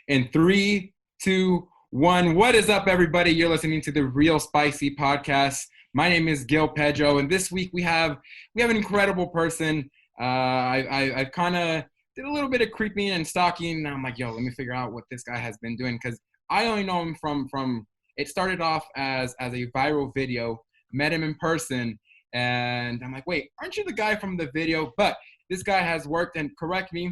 In 3, 2, 1. What is up, everybody? You're listening to the Real Spicy Podcast. My name is Pedro, and this week we have an incredible person. I kind of did a little bit of creeping and stalking, and I'm like, let me figure out what this guy has been doing, because I only know him from it started off as a viral video, met him in person, and I'm like, wait, aren't you the guy from the video? But this guy has worked, and correct me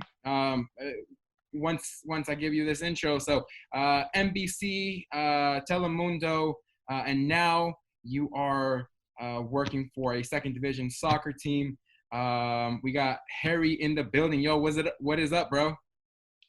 once I give you this intro. So NBC, Telemundo, and now you are working for a second division soccer team. We got Harry in the building. What is up, bro?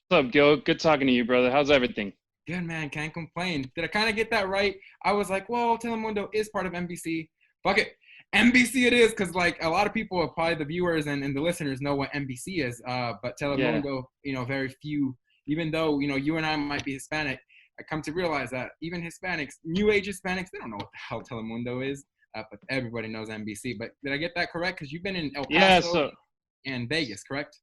What's up, Gil? Good talking to you, brother. How's everything? Good, man. Can't complain. Did I kind of get that right? I was like, well, Telemundo is part of NBC. Fuck it. NBC it is, because like a lot of people, probably the viewers and the listeners, know what NBC is. But Telemundo, very few, even though, you and I might be Hispanic, I come to realize that even Hispanics, new age Hispanics, they don't know what the hell Telemundo is. But everybody knows NBC. But did I get that correct? Because you've been in El Paso and Vegas, correct?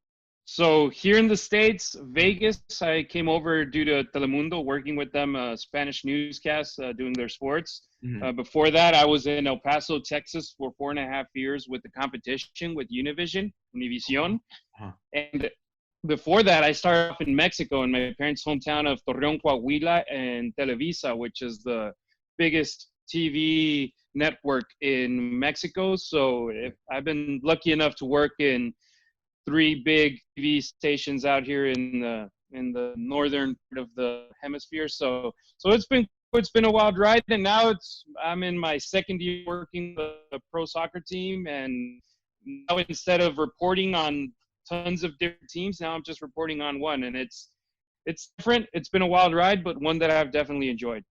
So here in the States, Vegas, I came over due to Telemundo, working with them, Spanish newscast, doing their sports. Mm-hmm. Before that, I was in El Paso, Texas for 4.5 years with the competition with Univision. Uh-huh. And before that, I started off in Mexico, in my parents' hometown of Torreón, Coahuila, and Televisa, which is the biggest TV network in Mexico. So I've been lucky enough to work in 3 big TV stations out here in the northern part of the hemisphere. So it's been a wild ride, and now I'm in my second year working with a pro soccer team, and now instead of reporting on tons of different teams, now I'm just reporting on one, and it's different. It's been a wild ride, but one that I've definitely enjoyed.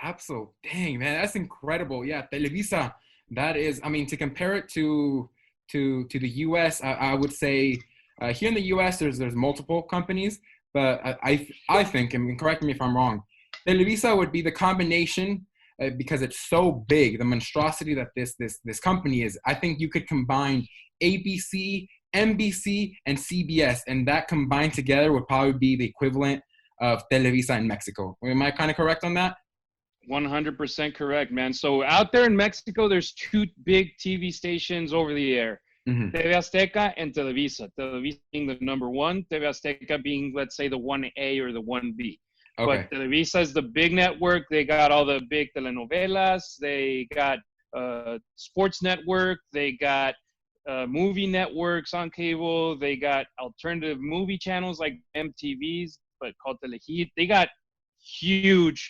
Absolutely. Dang, man, that's incredible. Yeah, Televisa, that is, to compare it to the U.S., I would say here in the U.S. there's multiple companies, but I think, and correct me if I'm wrong, Televisa would be the combination, because it's so big, the monstrosity that this company is. I think you could combine ABC, NBC, and CBS, and that combined together would probably be the equivalent of Televisa in Mexico. Am I kind of correct on that? 100% correct, man. So out there in Mexico, there's 2 big TV stations over the air, mm-hmm. TV Azteca and Televisa. Televisa being the number 1, TV Azteca being, let's say, the 1A or the 1B. Okay. But Televisa is the big network. They got all the big telenovelas. They got sports network. They got movie networks on cable. They got alternative movie channels like MTV's, but called Telehit. They got huge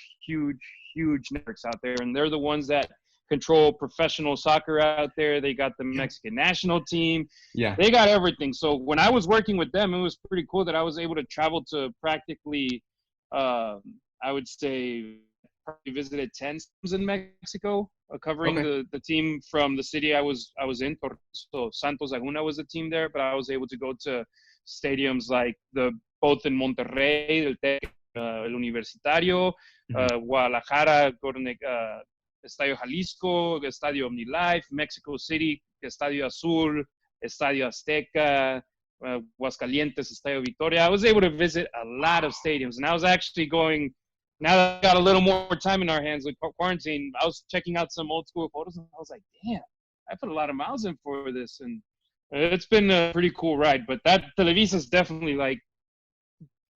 networks out there, and they're the ones that control professional soccer out there. They got the Mexican national team. Yeah, they got everything. So when I was working with them, it was pretty cool that I was able to travel to practically, I would say, probably visited 10 teams in Mexico, covering the team from the city I was in. So Santos Laguna was the team there, but I was able to go to stadiums like both in Monterrey, El Universitario, Guadalajara, Estadio Jalisco, Estadio OmniLife, Mexico City, Estadio Azul, Estadio Azteca, Aguascalientes, Estadio Victoria. I was able to visit a lot of stadiums, and I was actually going, now that I got a little more time in our hands with quarantine, I was checking out some old school photos, and I was like, damn, I put a lot of miles in for this, and it's been a pretty cool ride. But that Televisa is definitely like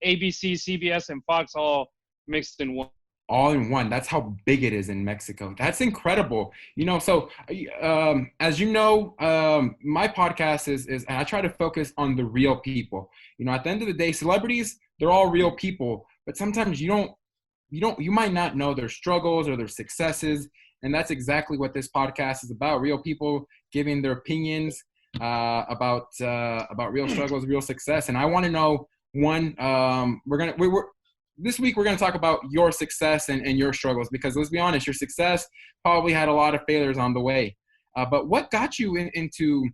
ABC, CBS, and Fox all mixed in one. All in one. That's how big it is in Mexico. That's incredible. So as you know, my podcast is and I try to focus on the real people. At the end of the day, celebrities, they're all real people, but sometimes you might not know their struggles or their successes, and that's exactly what this podcast is about. Real people giving their opinions about real struggles, real success. And I want to know, one, this week we're gonna talk about your success and your struggles, because let's be honest, your success probably had a lot of failures on the way. But what got you into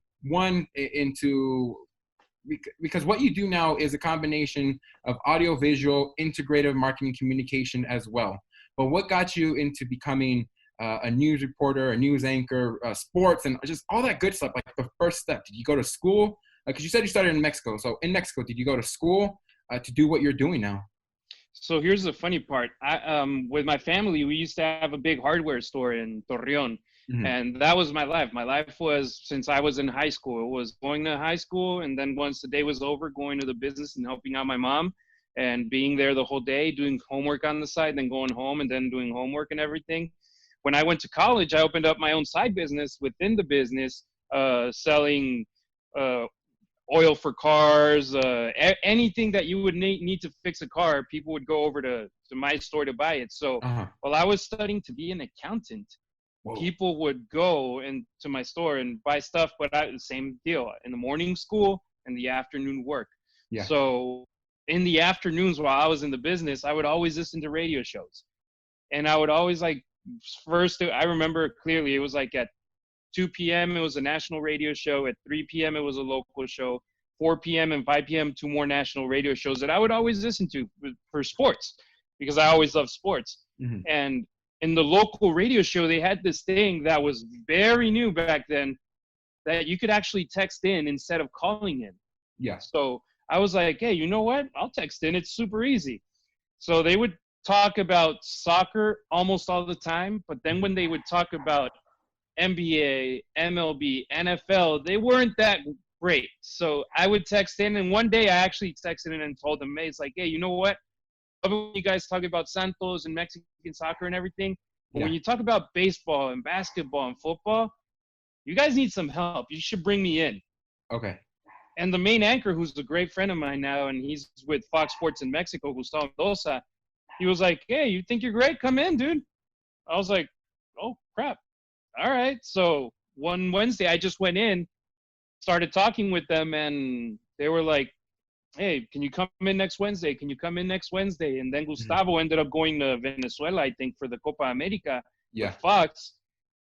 because what you do now is a combination of audio-visual, integrative marketing communication as well. But what got you into becoming a news reporter, a news anchor, sports, and just all that good stuff? Like the first step, did you go to school? Because you said you started in Mexico. So in Mexico, did you go to school to do what you're doing now? So here's the funny part. With my family, we used to have a big hardware store in Torreon, and that was my life. My life was, since I was in high school, it was going to high school, and then once the day was over, going to the business and helping out my mom, and being there the whole day, doing homework on the side, then going home and then doing homework and everything. When I went to college, I opened up my own side business within the business, selling oil for cars, anything that you would need to fix a car. People would go over to my store to buy it. So while I was studying to be an accountant, people would go into my store and buy stuff, but the same deal, in the morning school and the afternoon work. Yeah. So in the afternoons while I was in the business, I would always listen to radio shows. And I would always first, I remember clearly, it was like at 2 p.m. it was a national radio show. At 3 p.m. it was a local show. 4 p.m. and 5 p.m. 2 more national radio shows that I would always listen to for sports, because I always loved sports. And in the local radio show, they had this thing that was very new back then, that you could actually text in instead of calling in. Yeah. So I was like, hey, you know what? I'll text in. It's super easy. So they would talk about soccer almost all the time, but then when they would talk about NBA, MLB, NFL, they weren't that great. So I would text in, and one day I actually texted in and told them, hey, it's like, hey, you know what? You guys talk about Santos and Mexican soccer and everything, but when you talk about baseball and basketball and football, you guys need some help. You should bring me in. Okay. And the main anchor, who's a great friend of mine now, and he's with Fox Sports in Mexico, Gustavo Mendoza, he was like, hey, you think you're great? Come in, dude. I was like, oh, crap. All right. So one Wednesday, I just went in, started talking with them, and they were like, hey, can you come in next Wednesday? Can you come in next Wednesday? And then Gustavo ended up going to Venezuela, I think, for the Copa America with Fox.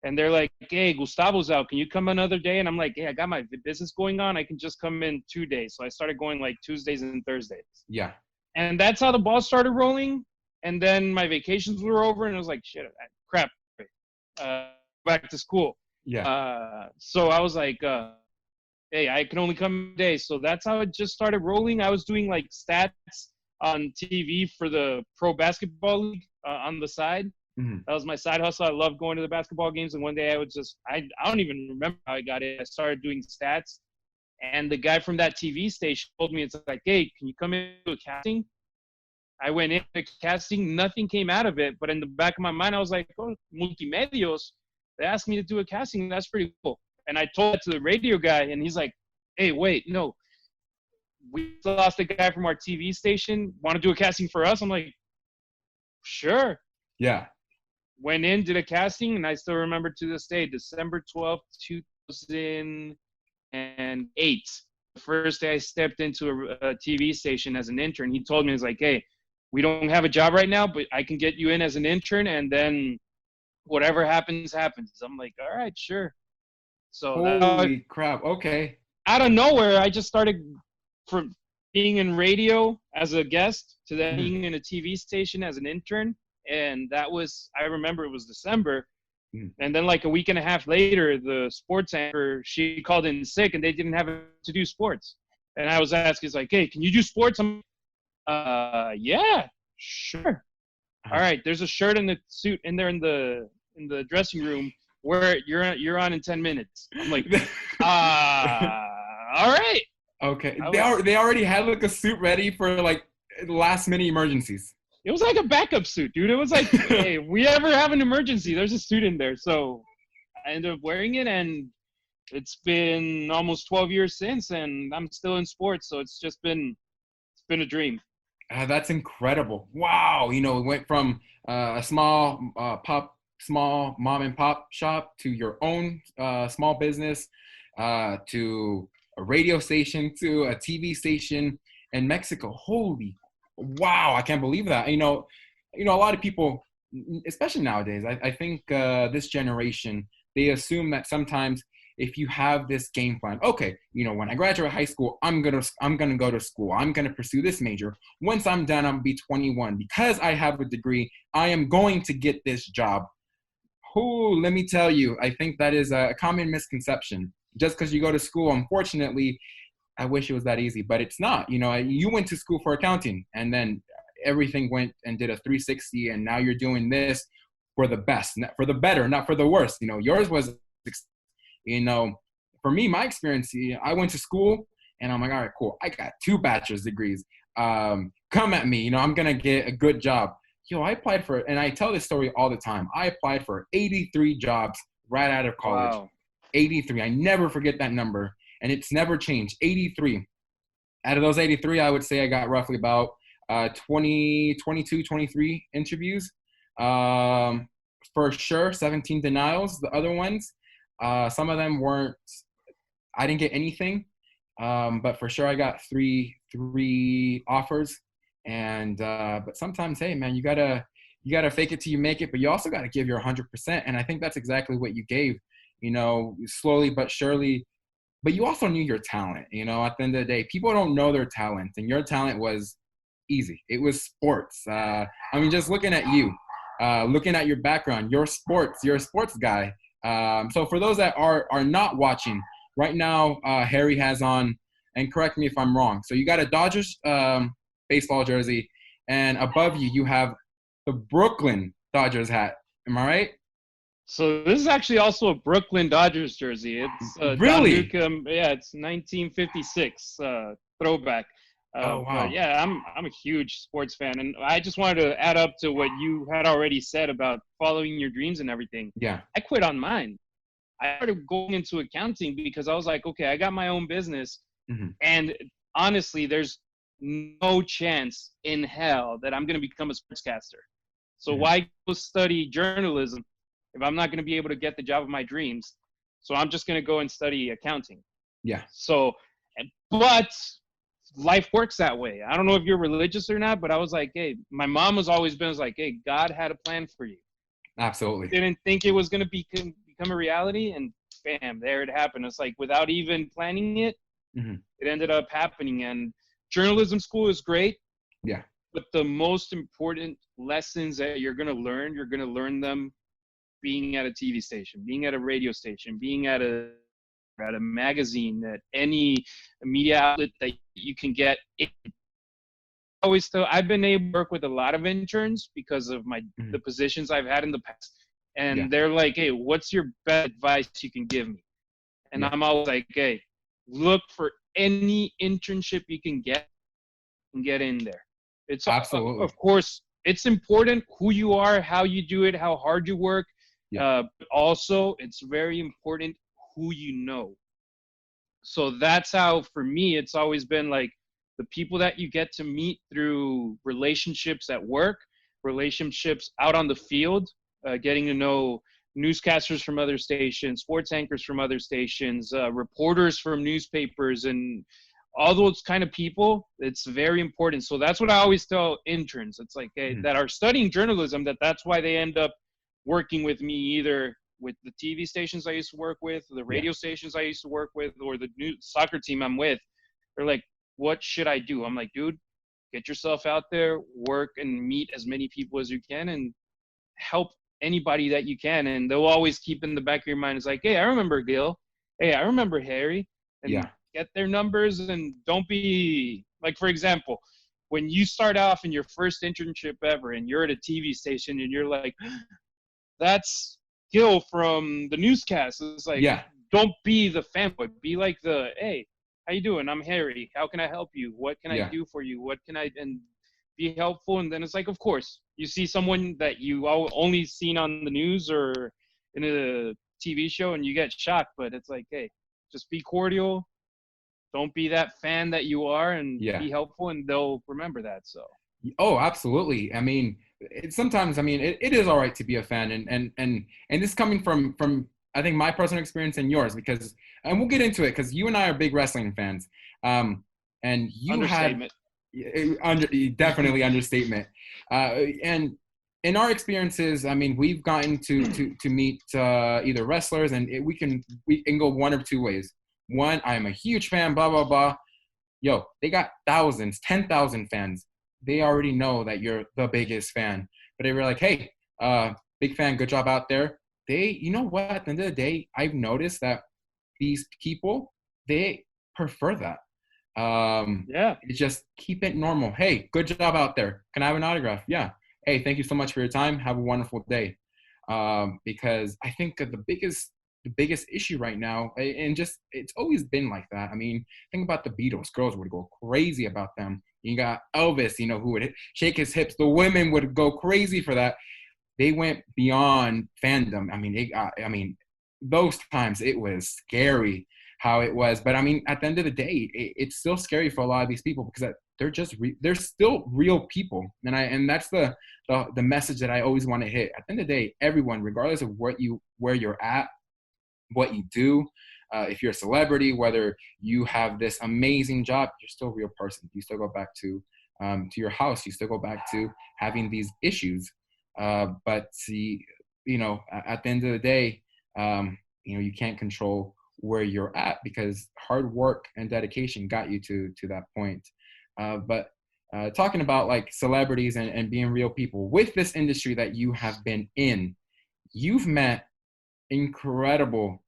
And they're like, hey, Gustavo's out. Can you come another day? And I'm like, hey, I got my business going on. I can just come in 2 days. So I started going like Tuesdays and Thursdays. Yeah. And that's how the ball started rolling. And then my vacations were over, and I was like, shit, crap. Back to school. Yeah. So I was like, hey, I can only come a day. So that's how it just started rolling. I was doing like stats on TV for the pro basketball league on the side. That was my side hustle. I loved going to the basketball games. And one day I would just, I don't even remember how I got it. I started doing stats. And the guy from that TV station told me, it's like, hey, can you come in to a casting? I went in to casting. Nothing came out of it. But in the back of my mind, I was like, oh, multimedios. They asked me to do a casting. That's pretty cool. And I told it to the radio guy, and he's like, hey, wait, no. We lost a guy from our TV station. Want to do a casting for us? I'm like, sure. Yeah. Went in, did a casting, and I still remember to this day, December 12th, 2008. The first day I stepped into a TV station as an intern, he told me, he's like, hey, we don't have a job right now, but I can get you in as an intern, and then whatever happens, happens. I'm like, all right, sure. So holy crap, okay. Out of nowhere, I just started from being in radio as a guest to then being in a TV station as an intern. And that was, I remember it was December. And then like a week and a half later, the sports anchor, she called in sick and they didn't have to do sports. And I was asking, he's like, hey, can you do sports? I'm yeah, sure. All right, there's a shirt and a suit in there in the dressing room where you're on in 10 minutes. I'm like, all right. Okay. They already had like a suit ready for like last minute emergencies. It was like a backup suit, dude. It was like, hey, if we ever have an emergency, there's a suit in there. So I ended up wearing it, and it's been almost 12 years since, and I'm still in sports. So it's been a dream. That's incredible. Wow. You know, it went from a small mom and pop shop to your own small business, to a radio station, to a TV station in Mexico. Holy wow, I can't believe that. You know, a lot of people, especially nowadays, I think this generation, they assume that sometimes if you have this game plan, okay, you know, when I graduate high school, I'm gonna go to school. I'm gonna pursue this major. Once I'm done, I'm gonna be 21. Because I have a degree, I am going to get this job. Oh, let me tell you, I think that is a common misconception. Just because you go to school, unfortunately, I wish it was that easy, but it's not. You know, you went to school for accounting, and then everything went and did a 360, and now you're doing this for the best, for the better, not for the worst. Yours was, for me, my experience, I went to school and I'm like, all right, cool. I got 2 bachelor's degrees. Come at me, I'm going to get a good job. I applied for, and I tell this story all the time. I applied for 83 jobs right out of college. Wow. 83. I never forget that number. And it's never changed. 83. Out of those 83, I would say I got roughly about 22, 23 interviews. For sure, 17 denials. The other ones, some of them weren't, I didn't get anything. But for sure, I got three offers. And but sometimes, hey, man, you gotta fake it till you make it, but you also gotta give your 100%. And I think that's exactly what you gave. Slowly but surely. But you also knew your talent. At the end of the day, people don't know their talent, and your talent was easy. It was sports. Just looking at you, looking at your background, you're a sports guy. So for those that are not watching right now, Harry has on, and correct me if I'm wrong. So you got a Dodgers baseball jersey, and above you have the Brooklyn Dodgers hat. Am I right? So this is actually also a Brooklyn Dodgers jersey. It's really? Yeah, it's 1956 throwback. Oh wow! But yeah, I'm a huge sports fan, and I just wanted to add up to what you had already said about following your dreams and everything. Yeah, I quit on mine. I started going into accounting because I was like, okay, I got my own business, and honestly, there's no chance in hell that I'm going to become a sportscaster. So why go study journalism if I'm not going to be able to get the job of my dreams? So I'm just going to go and study accounting. Yeah. So, but life works that way. I don't know if you're religious or not, but I was like, hey, my mom was like, hey, God had a plan for you. Absolutely. Didn't think it was going to become a reality, and bam, there it happened. It's like without even planning it, it ended up happening. And journalism school is great. Yeah. But the most important lessons that you're going to learn them being at a TV station, being at a radio station, being at a magazine, at any media outlet that you can get. I've been able to work with a lot of interns because of the positions I've had in the past. And they're like, hey, what's your best advice you can give me? And I'm always like, hey, look for any internship you can get and get in there. It's absolutely, of course, it's important who you are, how you do it, how hard you work. But also, it's very important who you know. So that's how, for me, it's always been like the people that you get to meet through relationships at work, relationships out on the field, getting to know newscasters from other stations, sports anchors from other stations, reporters from newspapers, and all those kind of people. It's very important. So that's what I always tell interns. It's like that are studying journalism, that's why they end up working with me, either with the TV stations I used to work with, the radio stations I used to work with, or the new soccer team I'm with. They're like, what should I do? I'm like, dude, get yourself out there, work and meet as many people as you can, and help anybody that you can. And they'll always keep in the back of your mind, it's like, hey, I remember Gil. Hey, I remember Harry. And get their numbers, and don't be like, for example, when you start off in your first internship ever and you're at a TV station and you're like, that's Gil from the newscast. It's like, don't be the fanboy. Be like hey, how you doing? I'm Harry. How can I help you? What can I do for you? What can I, and be helpful. And then it's like, of course, you see someone that you only seen on the news or in a TV show and you get shocked, but it's like, hey, just be cordial. Don't be that fan that you are, and be helpful, and they'll remember that. So. Oh, absolutely. I mean, sometimes, it is all right to be a fan, and this coming from I think my personal experience and yours, because, and we'll get into it, because you and I are big wrestling fans, and you had definitely understatement, and in our experiences, we've gotten to meet either wrestlers, and we can go one of two ways. One, I'm a huge fan, blah, blah, blah. Yo, they got thousands, 10,000 fans. They already know that you're the biggest fan. But they were like, hey, big fan, good job out there. You know what? At the end of the day, I've noticed that these people, they prefer that. It's just keep it normal. Hey, good job out there. Can I have an autograph? Yeah. Hey, thank you so much for your time. Have a wonderful day. Because I think that the biggest issue right now, and just it's always been like that. I mean, think about the Beatles. Girls would go crazy about them. You got Elvis, who would shake his hips. The women would go crazy for that. They went beyond fandom. I mean, those times it was scary how it was. But I mean, at the end of the day, it's still scary for a lot of these people because they're still real people. And that's the message that I always want to hit. At the end of the day, everyone, regardless of where you're at, what you do, if you're a celebrity, whether you have this amazing job, you're still a real person. You still go back to your house. You still go back to having these issues. But see, at the end of the day, you can't control where you're at because hard work and dedication got you to that point. But talking about like celebrities and being real people with this industry that you have been in, you've met incredible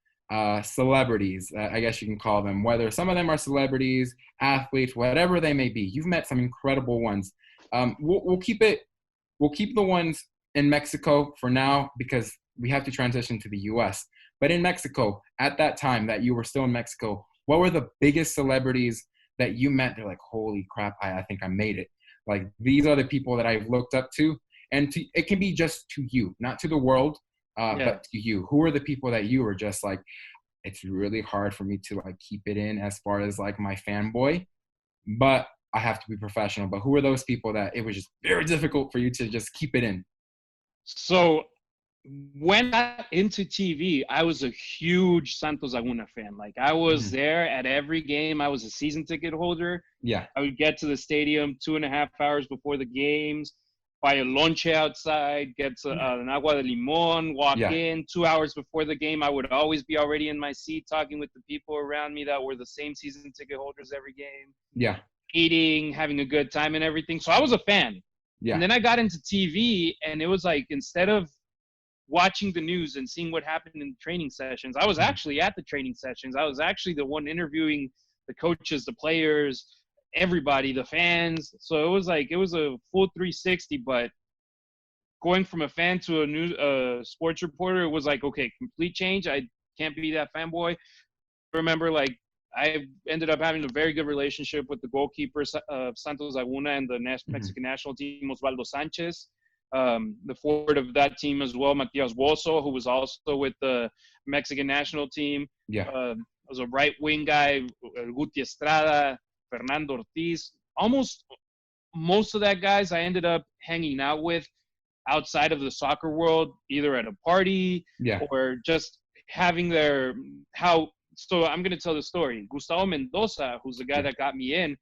celebrities, I guess you can call them, whether some of them are celebrities, athletes, whatever they may be. You've met some incredible ones. We'll keep the ones in Mexico for now because we have to transition to the US. But in Mexico, at that time that you were still in Mexico, what were the biggest celebrities that you met? They're like, holy crap, I think I made it. Like, these are the people that I've looked up to. And it can be just to you, not to the world, but to you. Who are the people that you were just like, it's really hard for me to like keep it in as far as like my fanboy, but I have to be professional. But who are those people that it was just very difficult for you to just keep it in? So when I got into TV, I was a huge Santos Laguna fan. Like, I was there at every game. I was a season ticket holder. Yeah. I would get to the stadium 2.5 hours before the games, buy a lonche outside, get an agua de limon, walk in 2 hours before the game. I would always be already in my seat talking with the people around me that were the same season ticket holders every game. Yeah. Eating, having a good time and everything. So I was a fan. Yeah. And then I got into TV, and it was like, instead of watching the news and seeing what happened in training sessions, I was actually at the training sessions. I was actually the one interviewing the coaches, the players, everybody, the fans. So it was a full 360, but going from a fan to a news sports reporter, it was like, okay, complete change. I can't be that fanboy. I remember, like, I ended up having a very good relationship with the goalkeeper of Santos Laguna and the Mexican national team, Osvaldo Sanchez. The forward of that team as well, Matias Bozo, who was also with the Mexican national team. Was a right wing guy, Guti Estrada, Fernando Ortiz. Almost most of that guys I ended up hanging out with outside of the soccer world, either at a party or just having so I'm going to tell the story. Gustavo Mendoza, who's the guy that got me in,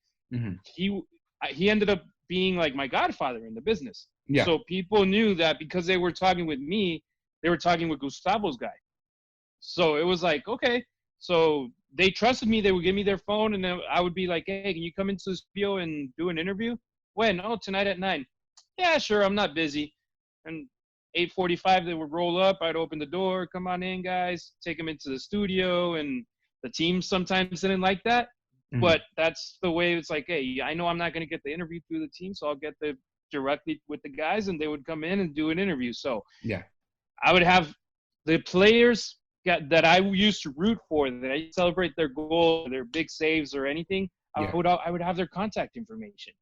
he ended up being like my godfather in the business. Yeah. So people knew that because they were talking with me, they were talking with Gustavo's guy. So it was like, okay. So they trusted me. They would give me their phone, and then I would be like, hey, can you come into the studio and do an interview? When? Oh, tonight at 9. Yeah, sure. I'm not busy. And 8:45, they would roll up. I'd open the door. Come on in, guys. Take them into the studio. And the team sometimes didn't like that. But that's the way it's like, hey, I know I'm not going to get the interview through the team, so I'll get directly with the guys, and they would come in and do an interview. So I would have the players that I used to root for, that I celebrate their goals, their big saves or anything. I would have their contact information.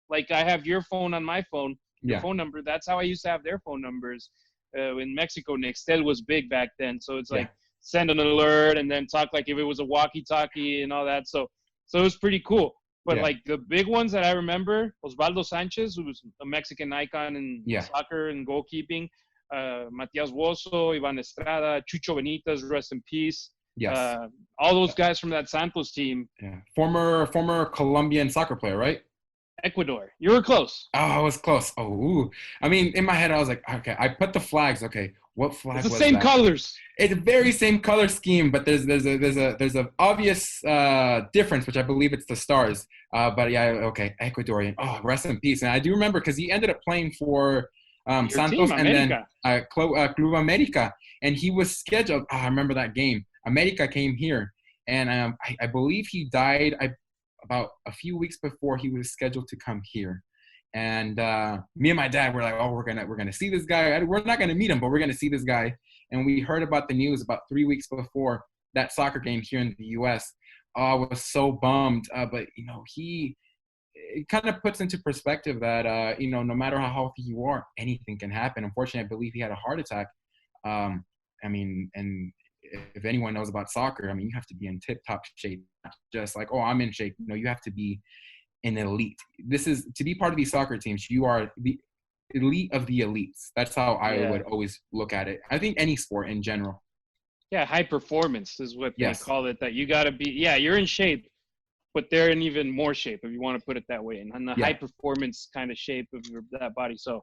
Like, I have your phone on my phone, your phone number. That's how I used to have their phone numbers. In Mexico, Nextel was big back then. So it's like, send an alert and then talk like if it was a walkie-talkie and all that. So it was pretty cool. But like the big ones that I remember, Osvaldo Sanchez, who was a Mexican icon in soccer and goalkeeping, Matias Bozo, Ivan Estrada, Chucho Benitez, rest in peace. Yes. All those guys from that Santos team. Yeah. Former Colombian soccer player, right? Ecuador. You were close. Oh, I was close. Oh, ooh. I mean, in my head, I was like, okay, I put the flags. Okay, what flag was that? It's the same colors. It's a very same color scheme, but there's a obvious difference, which I believe it's the stars. But yeah, okay, Ecuadorian. Oh, rest in peace. And I do remember because he ended up playing for Santos team, and then Club America, and he was scheduled. Oh, I remember that game. America came here, and I believe he died. about a few weeks before he was scheduled to come here. And me and my dad were like, oh, we're gonna see this guy. We're not gonna meet him, but we're gonna see this guy. And we heard about the news about 3 weeks before that soccer game here in the U.S. I was so bummed, but it kind of puts into perspective that no matter how healthy you are, anything can happen. Unfortunately, I believe he had a heart attack. And if anyone knows about soccer, I mean, you have to be in tip-top shape, not just like, oh, I'm in shape. You have to be an elite. This is to be part of these soccer teams. You are the elite of the elites. That's how I would always look at it. I think any sport in general. Yeah, high performance is what they call it. That you got to be. Yeah, you're in shape, but they're in even more shape, if you want to put it that way, and the high performance kind of shape of that body. So,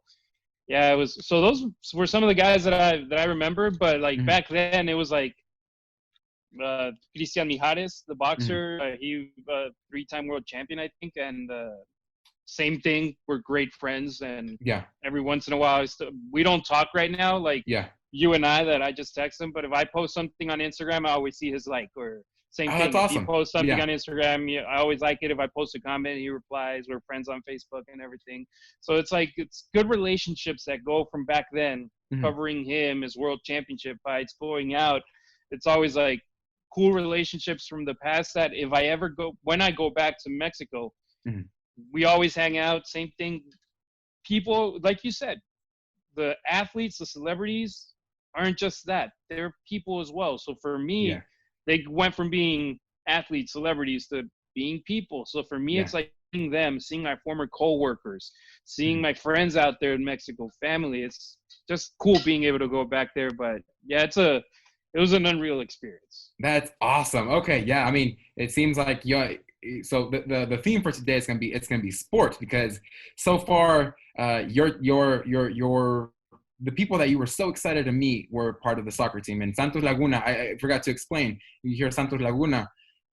yeah, it was. So those were some of the guys that I remember. But like back then, it was like Cristian Mijares, the boxer. He 3-time world champion, I think, and same thing. We're great friends, and every once in a while, we don't talk right now, like you and I just text him. But if I post something on Instagram, I always see his like, or same thing. That's awesome. If he posts something on Instagram, I always like it. If I post a comment, he replies. We're friends on Facebook and everything. So it's like, it's good relationships that go from back then, covering him, his world championship fights, going out. It's always like cool relationships from the past that when I go back to Mexico, we always hang out. Same thing. People, like you said, the athletes, the celebrities aren't just that. They're people as well. So for me, they went from being athletes, celebrities, to being people. So for me, it's like seeing them, seeing my former co-workers, seeing my friends out there in Mexico, family. It's just cool being able to go back there. But yeah, it was an unreal experience. That's awesome. Okay, yeah. I mean, it seems like so the theme for today is gonna be sports, because so far the people that you were so excited to meet were part of the soccer team. And Santos Laguna, I forgot to explain. You hear Santos Laguna,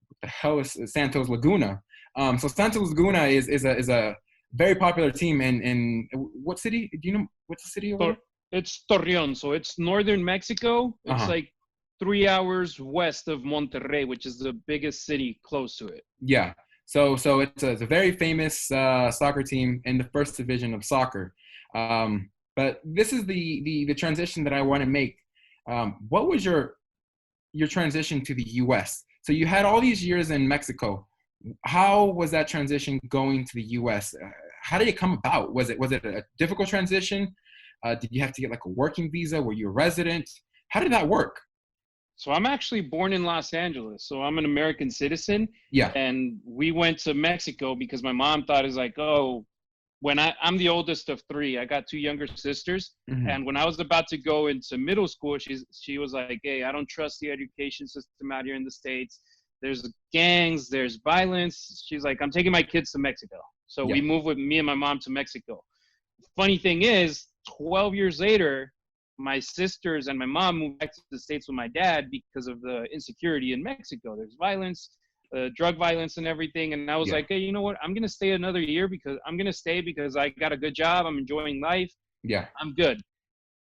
what the hell is Santos Laguna? So Santos Laguna is a very popular team in what city? Do you know what's the city over there? It's Torreon, so it's northern Mexico. It's like 3 hours west of Monterrey, which is the biggest city close to it. Yeah. So it's a very famous soccer team in the first division of soccer. But this is the transition that I want to make. What was your transition to the U.S.? So you had all these years in Mexico. How was that transition going to the U.S.? How did it come about? Was it a difficult transition? Did you have to get like a working visa? Were you a resident? How did that work? So I'm actually born in Los Angeles. So I'm an American citizen. Yeah. And we went to Mexico because my mom thought is like, oh, when I'm the oldest of 3, I got 2 younger sisters. And when I was about to go into middle school, she was like, hey, I don't trust the education system out here in the States. There's gangs, there's violence. She's like, I'm taking my kids to Mexico. So we moved with me and my mom to Mexico. Funny thing is, 12 years later, my sisters and my mom moved back to the States with my dad because of the insecurity in Mexico. There's violence, drug violence and everything. And I was like, hey, you know what? I'm going to stay another year because I got a good job. I'm enjoying life. Yeah. I'm good.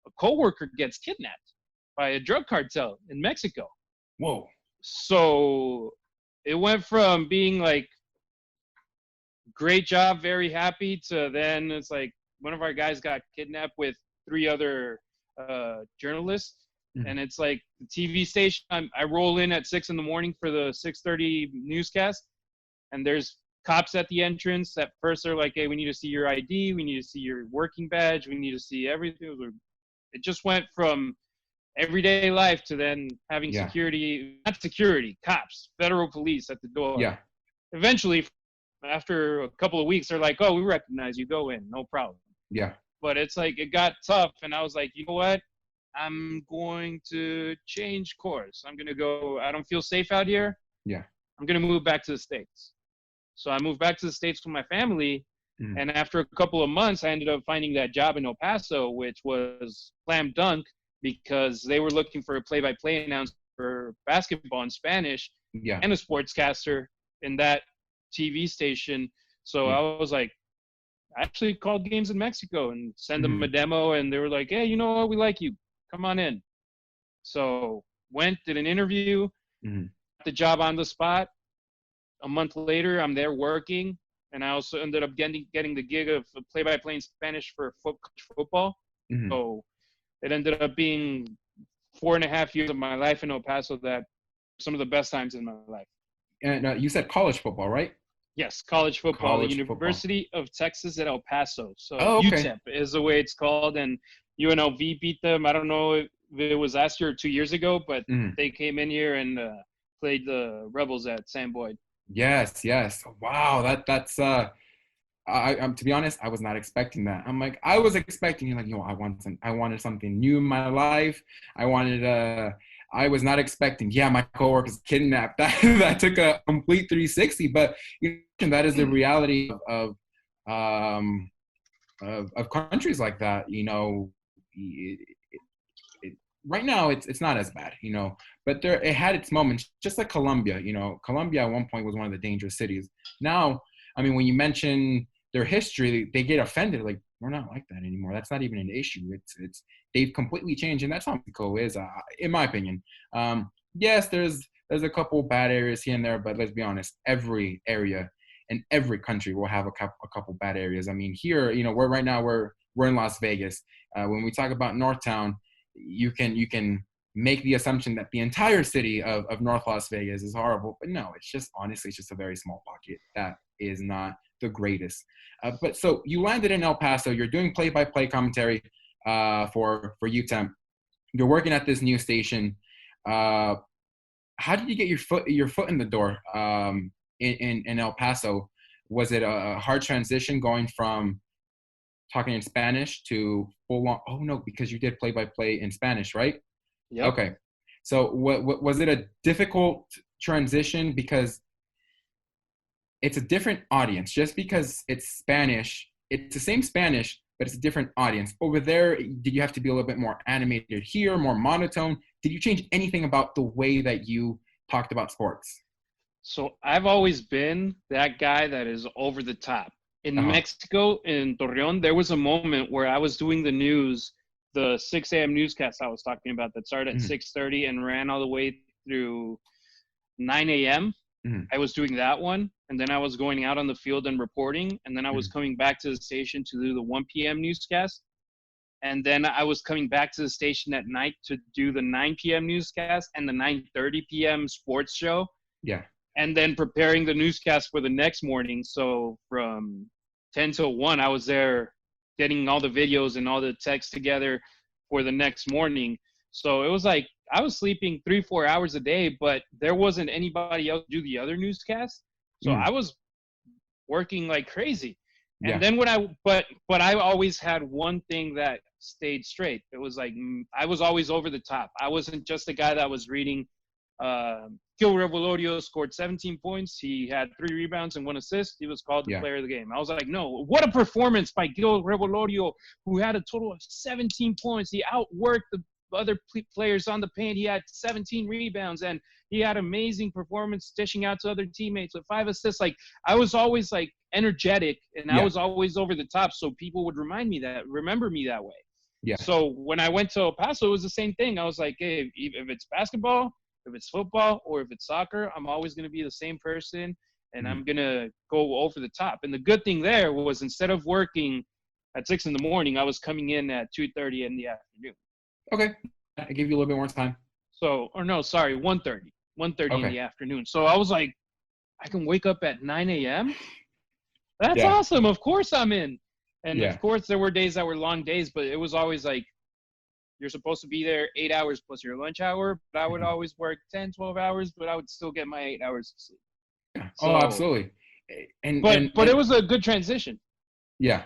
A coworker gets kidnapped by a drug cartel in Mexico. Whoa. So it went from being like, great job, very happy, to then it's like one of our guys got kidnapped with 3 other journalists. And it's like the TV station, I roll in at 6 a.m. for the 6:30 newscast, and there's cops at the entrance. At first they're like, hey, we need to see your ID, we need to see your working badge, we need to see everything. It just went from everyday life to then having cops, federal police at the door. Eventually, after a couple of weeks, they're like, oh, we recognize you, go in, no problem. But it's like, it got tough, and I was like, you know what? I'm going to change course. I'm going to go, I don't feel safe out here. I'm going to move back to the States. So I moved back to the States with my family, and after a couple of months, I ended up finding that job in El Paso, which was slam dunk because they were looking for a play-by-play announcer for basketball in Spanish and a sportscaster in that TV station. So I was like, I actually called games in Mexico and send them a demo, and they were like, hey, you know what? We like you. Come on in. So went, did an interview, got the job on the spot. a month later, I'm there working, and I also ended up getting the gig of play-by-play in Spanish for football. Mm-hmm. So it ended up being 4.5 years of my life in El Paso that some of the best times in my life. And you said college football, right? Yes, college football, the College football. University of Texas at El Paso. So Oh, okay. UTEP is the way it's called, and UNLV beat them. I don't know if it was last year or 2 years ago, but they came in here and played the Rebels at Sam Boyd. Yes. Wow, that's I'm to be honest, I was not expecting that. I'm like, I was expecting like, I wanted something new in my life. I was not expecting, my coworker's kidnapped. That took a complete 360. But that is the reality of countries like that. Right now it's not as bad, but it had its moments, just like Colombia. Colombia at one point was one of the dangerous cities. Now, I mean, when you mention their history, they get offended. Like, we're not like that anymore. That's not even an issue. It's they've completely changed, and that's how Mexico is, in my opinion. Yes, there's a couple bad areas here and there, but let's be honest, every area in every country will have a couple bad areas. I mean, here, we're in Las Vegas. When we talk about Northtown, you can make the assumption that the entire city of North Las Vegas is horrible, but no, honestly, it's just a very small pocket that is not the greatest. But so you landed in El Paso. You're doing play-by-play commentary for UTEP. You're working at this new station. How did you get your foot in the door in El Paso? Was it a hard transition going from talking in Spanish to full on? Oh no, because you did play-by-play in Spanish, right? Yeah. Okay. So what was it a difficult transition, because it's a different audience? Just because it's Spanish, it's the same Spanish, but it's a different audience. Over there, did you have to be a little bit more animated here, more monotone? Did you change anything about the way that you talked about sports? So I've always been that guy that is over the top. In Mexico, in Torreon, there was a moment where I was doing the news, the 6 a.m. newscast I was talking about that started at 6:30 and ran all the way through 9 a.m. I was doing that one, and then I was going out on the field and reporting, and then I was coming back to the station to do the 1 p.m. newscast, and then I was coming back to the station at night to do the 9 p.m. newscast and the 9:30 p.m. sports show. Yeah. And then preparing the newscast for the next morning. So from 10 till 1, I was there getting all the videos and all the text together for the next morning. So it was like I was sleeping 3-4 hours a day, but there wasn't anybody else to do the other newscast. So I was working like crazy. And then but I always had one thing that stayed straight. It was like I was always over the top. I wasn't just the guy that was reading Gil Revolurio scored 17 points. He had 3 rebounds and 1 assist. He was called the player of the game. I was like, no, what a performance by Gil Revolurio, who had a total of 17 points. He outworked the other players on the paint. He had 17 rebounds, and he had amazing performance dishing out to other teammates with 5 assists. Like, I was always like energetic, and I was always over the top, so people would remember me that way. Yeah. So when I went to El Paso, it was the same thing. I was like, hey, if it's basketball, if it's football, or if it's soccer, I'm always going to be the same person, and I'm going to go over the top. And the good thing there was, instead of working at 6 in the morning, I was coming in at 2:30 in the afternoon. Okay. I gave you a little bit more time. 1:30 in the afternoon. So I was like, I can wake up at 9 a.m.? That's awesome. Of course I'm in. And of course there were days that were long days, but it was always like, you're supposed to be there 8 hours plus your lunch hour, but I would always work 10, 12 hours, but I would still get my 8 hours of sleep. So, absolutely. But it was a good transition. Yeah.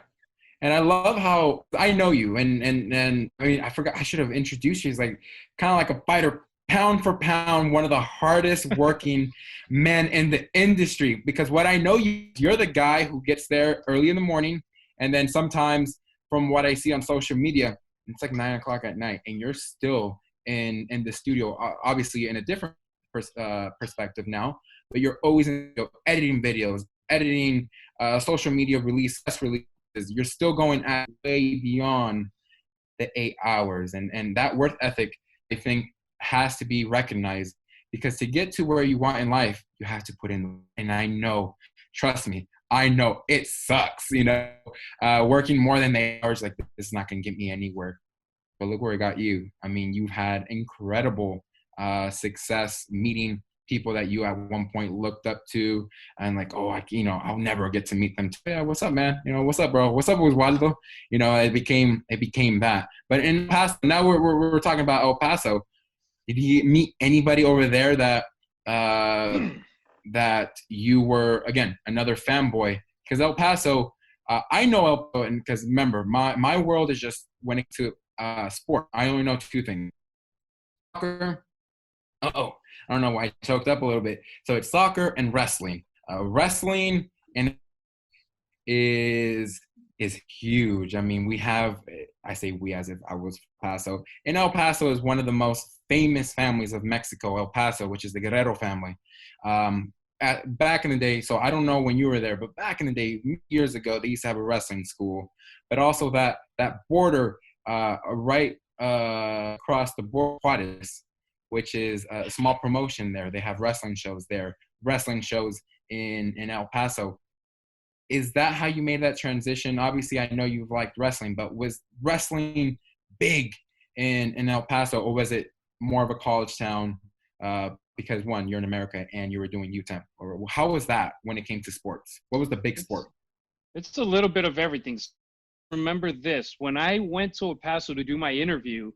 And I love how I know you. And I mean, I forgot, I should have introduced you as like kind of like a fighter, pound for pound, one of the hardest working men in the industry. Because what I know, you're the guy who gets there early in the morning. And then sometimes, from what I see on social media, it's like 9 o'clock at night, and you're still in the studio, obviously in a different perspective now, but you're always editing videos, editing social media releases. You're still going at way beyond the 8 hours, and that work ethic, I think, has to be recognized, because to get to where you want in life, you have to put in. And I know, trust me, I know it sucks. Working more than the hours like this is not going to get me anywhere. But look where it got you. I mean, you've had incredible success meeting people that you at one point looked up to, and like, oh, I'll never get to meet them. Yeah, what's up, man? What's up, bro? What's up, Oswaldo? It became that. But in El Paso, now we're talking about El Paso. Did you meet anybody over there that you were, again, another fanboy? Because El Paso, I know El Paso, and because remember, my world is just when it to sport. I only know two things: soccer. I don't know why I choked up a little bit. So it's soccer and wrestling. Wrestling is huge. I mean, I say we as if I was Paso. And El Paso is one of the most famous families of Mexico, El Paso, which is the Guerrero family. Back in the day, so I don't know when you were there, but back in the day, years ago, they used to have a wrestling school. But also that border right across the border, Juarez, which is a small promotion there. They have wrestling shows there, wrestling shows in El Paso. Is that how you made that transition? Obviously, I know you've liked wrestling, but was wrestling big in El Paso, or was it more of a college town because, one, you're in America and you were doing UTEP? Or how was that when it came to sports? What was the big sport? It's a little bit of everything. Remember this, when I went to El Paso to do my interview,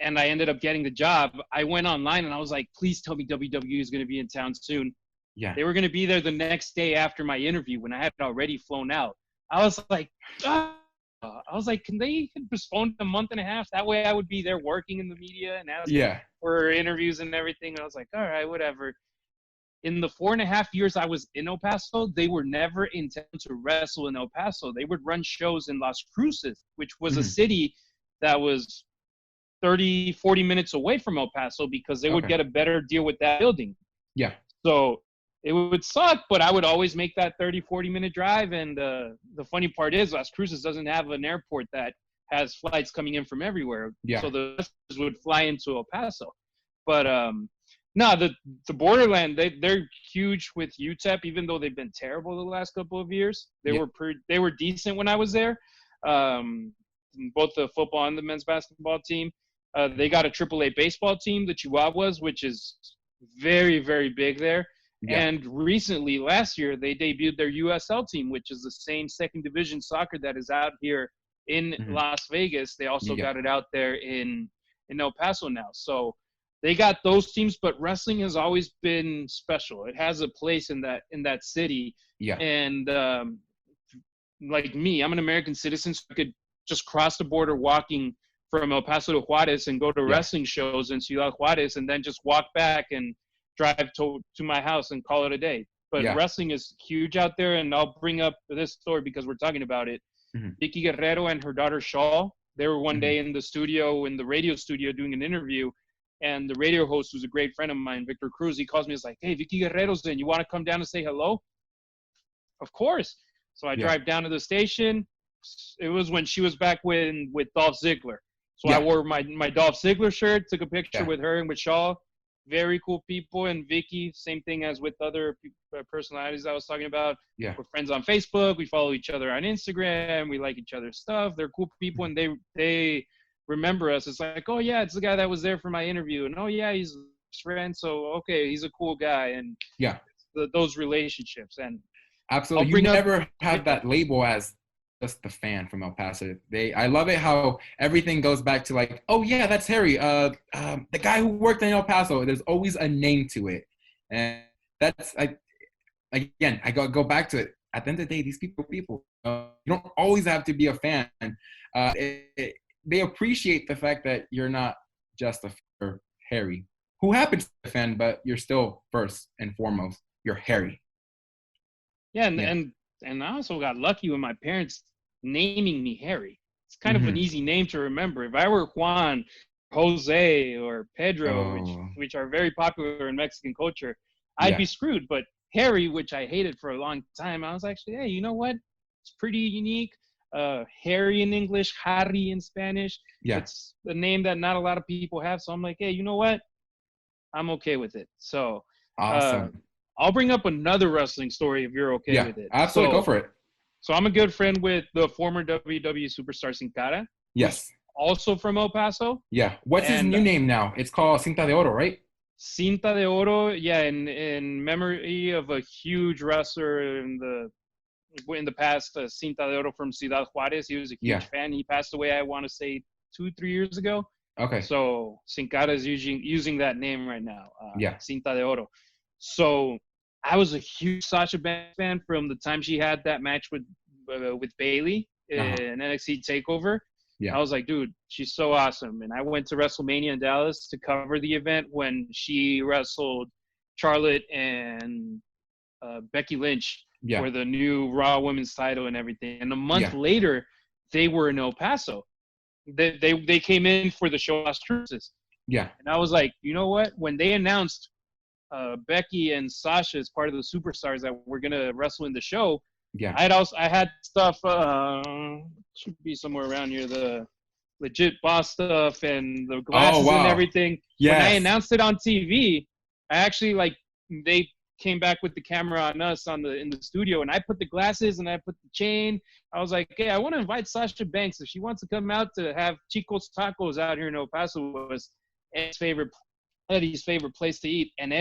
and I ended up getting the job, I went online and I was like, please tell me WWE is going to be in town soon. Yeah. They were going to be there the next day after my interview when I had already flown out. I was like, can they postpone a month and a half? That way I would be there working in the media and asking for interviews and everything. And I was like, all right, whatever. In the 4.5 years I was in El Paso, they were never in town to wrestle in El Paso. They would run shows in Las Cruces, which was a city that was 30, 40 minutes away from El Paso because they would get a better deal with that building. Yeah. So it would suck, but I would always make that 30, 40-minute drive. And the funny part is Las Cruces doesn't have an airport that has flights coming in from everywhere. Yeah. So the wrestlers would fly into El Paso. But no, the borderland, they're huge with UTEP, even though they've been terrible the last couple of years. They were decent when I was there, both the football and the men's basketball team. They got a AAA baseball team, the Chihuahuas, which is very, very big there. Yeah. And recently, last year, they debuted their USL team, which is the same second division soccer that is out here in Las Vegas. They also got it out there in El Paso now. So they got those teams, but wrestling has always been special. It has a place in that city. Yeah. And like me, I'm an American citizen, so I could just cross the border walking from El Paso to Juarez and go to wrestling shows in Ciudad Juarez and then just walk back and drive to my house and call it a day. But wrestling is huge out there, and I'll bring up this story because we're talking about it. Vicky Guerrero and her daughter Shaw, they were one day in the radio studio doing an interview, and the radio host, who's a great friend of mine, Victor Cruz, he calls me, he's like, hey, Vicky Guerrero's in, you want to come down and say hello? Of course. So I drive down to the station. It was when she was back with Dolph Ziggler. So I wore my Dolph Ziggler shirt, took a picture with her and with Shaw. Very cool people. And Vicky, same thing as with other personalities I was talking about. Yeah. We're friends on Facebook. We follow each other on Instagram. We like each other's stuff. They're cool people, and they remember us. It's like, oh, yeah, it's the guy that was there for my interview. And, oh, yeah, he's a friend. So, okay, he's a cool guy. And those relationships. And absolutely. You never have that label as just the fan from El Paso. I love it how everything goes back to like, oh yeah, that's Harry, the guy who worked in El Paso. There's always a name to it, and that's I go back to it. At the end of the day, these people. You don't always have to be a fan. They appreciate the fact that you're not just a Harry who happens to be a fan, but you're still first and foremost, you're Harry. Yeah, and I also got lucky with my parents naming me Harry. It's kind of an easy name to remember. If I were Juan, Jose, or Pedro, which are very popular in Mexican culture, I'd be screwed. But Harry, which I hated for a long time, I was actually, hey, you know what? It's pretty unique. Harry in English, Harry in Spanish. Yeah. It's a name that not a lot of people have. So I'm like, hey, you know what? I'm okay with it. So Awesome. I'll bring up another wrestling story if you're okay Yeah, with it. absolutely. Go for it. So I'm a good friend with the former WWE superstar Sin Cara, who's Yes. also from El Paso. Yeah. What's his And new name now? It's called Cinta de Oro, right? Cinta de Oro, yeah, in memory of a huge wrestler in the past, Cinta de Oro from Ciudad Juarez. He was a huge fan. He passed away, I want to say, 2-3 years ago. Okay. So Sin Cara is using that name right now, Cinta de Oro. So I was a huge Sasha Banks fan from the time she had that match with Bayley in NXT TakeOver. Yeah. I was like, dude, she's so awesome. And I went to WrestleMania in Dallas to cover the event when she wrestled Charlotte and Becky Lynch for the new Raw Women's title and everything. And a month later, they were in El Paso. They came in for the show Las Cruces. Yeah. And I was like, you know what? When they announced Becky and Sasha as part of the superstars that were gonna wrestle in the show, I had stuff should be somewhere around here, the legit boss stuff and the glasses and everything. When I announced it on TV, I actually they came back with the camera on us in the studio, and I put the glasses and I put the chain. I was like, hey, I want to invite Sasha Banks if she wants to come out to have Chico's Tacos out here in El Paso. Was Eddie's favorite place to eat, and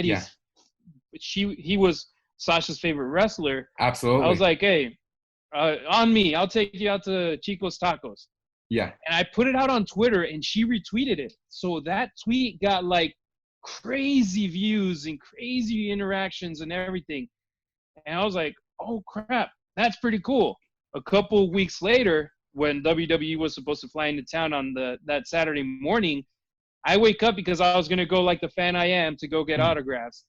he was Sasha's favorite wrestler. Absolutely. I was like, hey, on me, I'll take you out to Chico's Tacos. Yeah. And I put it out on Twitter, and she retweeted it. So that tweet got crazy views and crazy interactions and everything. And I was like, oh crap, that's pretty cool. A couple weeks later, when WWE was supposed to fly into town on that Saturday morning, I wake up because I was going to go like the fan I am to go get autographs.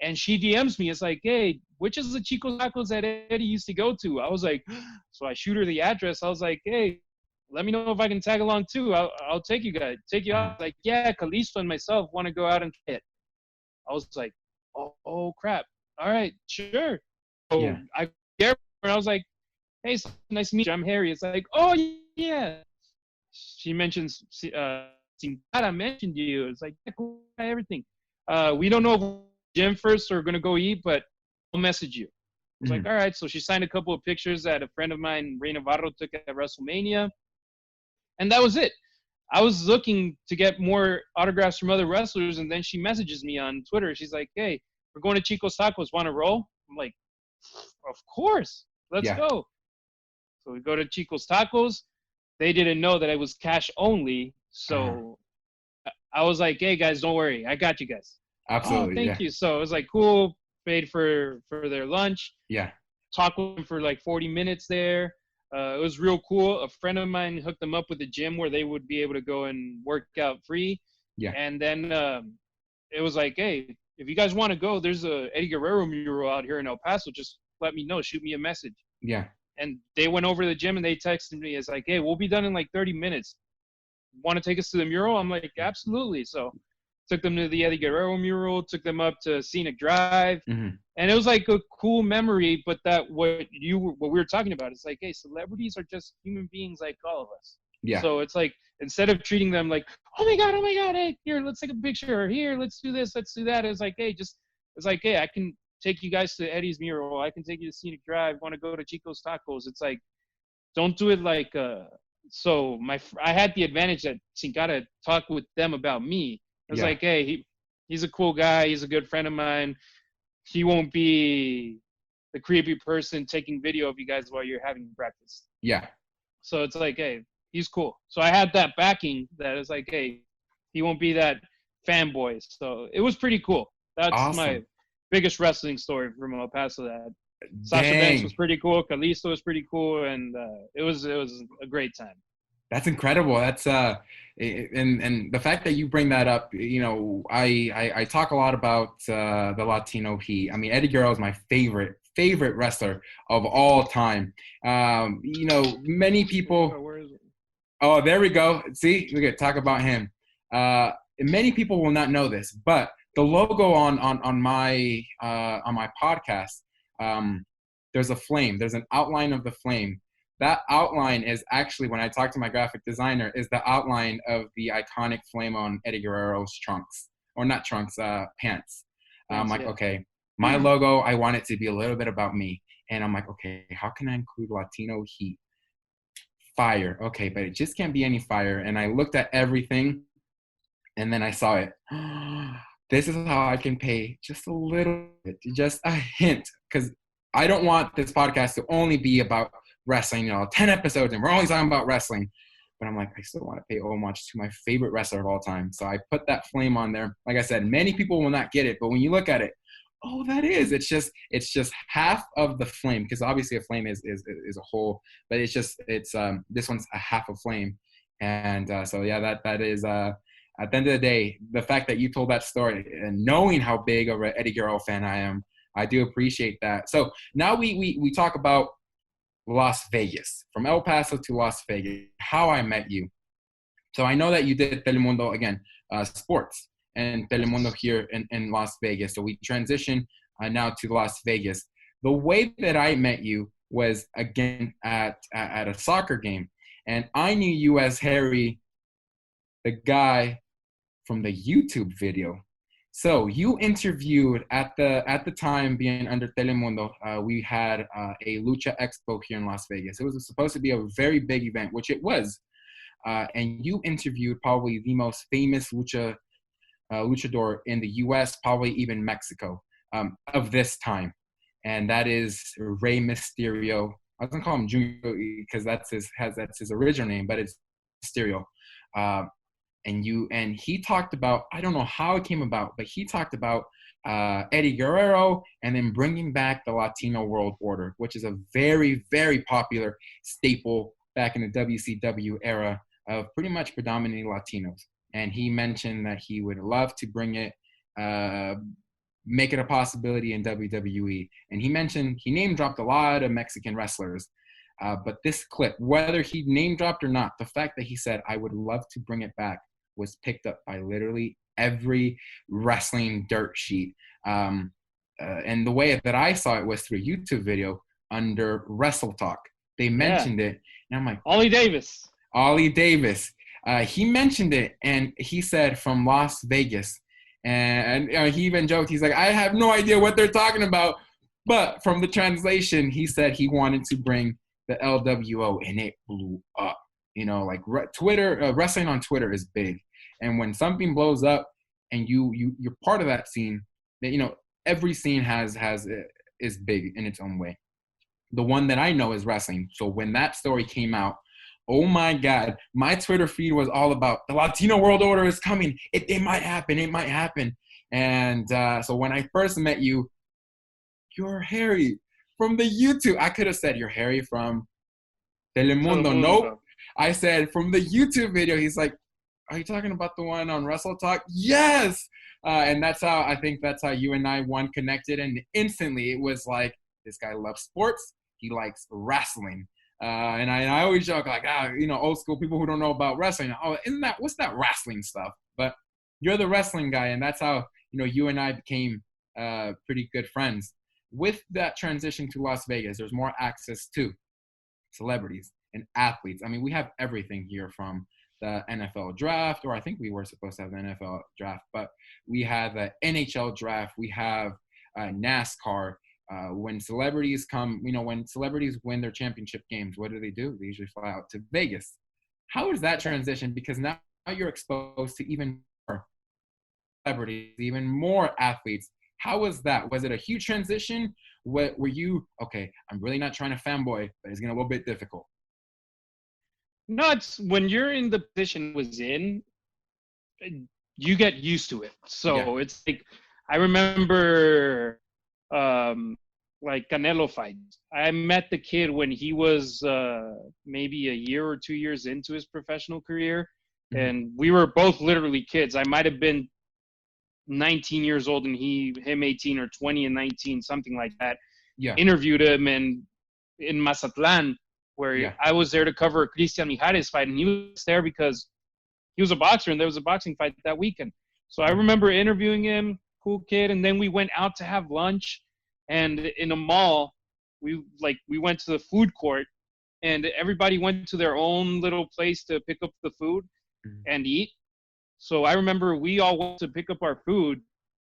And she DMs me. It's like, hey, which is the Chico's Tacos that Eddie used to go to? I was like, so I shoot her the address. I was like, hey, let me know if I can tag along too. I'll take you guys. Take you out. Like, yeah, Kalisto and myself want to go out and hit. I was like, oh crap. All right, sure. So I get her and I was like, hey, so nice to meet you. I'm Harry. It's like, oh yeah. She mentions Sin Cara mentioned you. It's like, yeah, cool, everything. We don't know if gym first or gonna go eat, but I'll message you. It's like, all right. So she signed a couple of pictures that a friend of mine, Rey Navarro, took at WrestleMania. And that was it. I was looking to get more autographs from other wrestlers, and then she messages me on Twitter. She's like, hey, we're going to Chico's Tacos. Want to roll? I'm like, of course. Let's go. So we go to Chico's Tacos. They didn't know that it was cash only. So I was like, hey, guys, don't worry. I got you guys. Absolutely. Oh, thank you. So it was like, cool. Paid for their lunch. Yeah. Talked with them for 40 minutes there. It was real cool. A friend of mine hooked them up with a gym where they would be able to go and work out free. Yeah. And then it was like, hey, if you guys want to go, there's a Eddie Guerrero mural out here in El Paso. Just let me know. Shoot me a message. Yeah. And they went over to the gym and they texted me. It's like, hey, we'll be done in 30 minutes. Want to take us to the mural? I'm like, absolutely. So took them to the Eddie Guerrero mural, took them up to Scenic Drive. And it was like a cool memory, but what we were talking about, it's like, hey, celebrities are just human beings like all of us. Yeah. So it's like, instead of treating them like, oh my God, hey, here, let's take a picture, or here, let's do this, let's do that. It's like, hey, I can take you guys to Eddie's mural. I can take you to Scenic Drive. Want to go to Chico's Tacos. It's like, don't do it so I had the advantage that Sin Cara talked with them about me. It was like, hey, he's a cool guy. He's a good friend of mine. He won't be the creepy person taking video of you guys while you're having breakfast. Yeah. So it's like, hey, he's cool. So I had that backing that it's like, hey, he won't be that fanboy. So it was pretty cool. That's my biggest wrestling story from El Paso. That Sasha Banks was pretty cool. Kalisto was pretty cool. And it was a great time. That's incredible. That's and the fact that you bring that up, I talk a lot about the Latino heat. I mean, Eddie Guerrero is my favorite wrestler of all time. Many people. Where is it? Oh, there we go. See, we could talk about him. Many people will not know this, but the logo on my podcast, there's a flame. There's an outline of the flame. That outline is actually, when I talked to my graphic designer, is the outline of the iconic flame on Eddie Guerrero's trunks. or not trunks, pants. I'm like, Yeah. okay, my logo, I want it to be a little bit about me. And I'm like, okay, how can I include Latino heat? Fire. Okay, but it just can't be any fire. And I looked at everything and then I saw it. This is how I can pay just a little bit, just a hint, because I don't want this podcast to only be about wrestling, 10 episodes and we're only talking about wrestling. But I'm like, I still want to pay homage to my favorite wrestler of all time. So I put that flame on there. Like I said, many people will not get it, but when you look at it, oh, it's just half of the flame, because obviously a flame is a whole, but it's this one's a half a flame. And so yeah, that is at the end of the day, the fact that you told that story and knowing how big of an Eddie Guerrero fan I am, I do appreciate that. So now we talk about Las Vegas, from El Paso to Las Vegas, how I met you. So I know that you did Telemundo, again, sports, and Telemundo here in Las Vegas. So we transition now to Las Vegas. The way that I met you was, again, at a soccer game. And I knew you as Harry, the guy from the YouTube video. So you interviewed at the time, being under Telemundo, we had a Lucha Expo here in Las Vegas. It was supposed to be a very big event, which it was. And you interviewed probably the most famous luchador in the U.S., probably even Mexico, of this time. And that is Rey Mysterio. I was gonna call him Junior because that's his original name, but it's Mysterio. And he talked about, I don't know how it came about, but he talked about Eddie Guerrero and then bringing back the Latino World Order, which is a very, very popular staple back in the WCW era of pretty much predominantly Latinos. And he mentioned that he would love to bring it, make it a possibility in WWE. And he name dropped a lot of Mexican wrestlers. But this clip, whether he name dropped or not, the fact that he said, I would love to bring it back, was picked up by literally every wrestling dirt sheet. And the way that I saw it was through a YouTube video under Wrestle Talk. They mentioned it, and I'm like, Ollie Davis. He mentioned it, and he said from Las Vegas. And he even joked, he's like, I have no idea what they're talking about. But from the translation, he said he wanted to bring the LWO, and it blew up. Like Twitter, wrestling on Twitter is big. And when something blows up and you're part of that scene, that every scene is big in its own way. The one that I know is wrestling. So when that story came out, oh my God, my Twitter feed was all about the Latino World Order is coming. It might happen. And so when I first met you, you're Harry from the YouTube. I could have said you're Harry from Telemundo. Nope. I said from the YouTube video. He's like, are you talking about the one on Wrestle Talk? Yes. And that's how you and I connected. And instantly it was like, this guy loves sports. He likes wrestling. And I always joke like, old school people who don't know about wrestling. Oh, what's that wrestling stuff? But you're the wrestling guy. And that's how, you and I became pretty good friends. With that transition to Las Vegas, there's more access to celebrities and athletes. I mean, we have everything here, from the NFL draft, or I think we were supposed to have the NFL draft, but we have the NHL draft. We have NASCAR. When celebrities come, when celebrities win their championship games, what do? They usually fly out to Vegas. How is that transition? Because now you're exposed to even more celebrities, even more athletes. How was that? Was it a huge transition? Were you, okay, I'm really not trying to fanboy, but it's getting a little bit difficult? No, it's when you're in the position was in, you get used to it. So It's like, I remember like Canelo fights. I met the kid when he was maybe a year or 2 years into his professional career. Mm-hmm. And we were both literally kids. I might have been 19 years old and him 18 or 20 and 19, something like that. Yeah. Interviewed him in Mazatlan, where I was there to cover a Christian Mijares fight, and he was there because he was a boxer and there was a boxing fight that weekend. So I remember interviewing him, cool kid, and then we went out to have lunch, and in a mall, we went to the food court, and everybody went to their own little place to pick up the food and eat. So I remember we all went to pick up our food,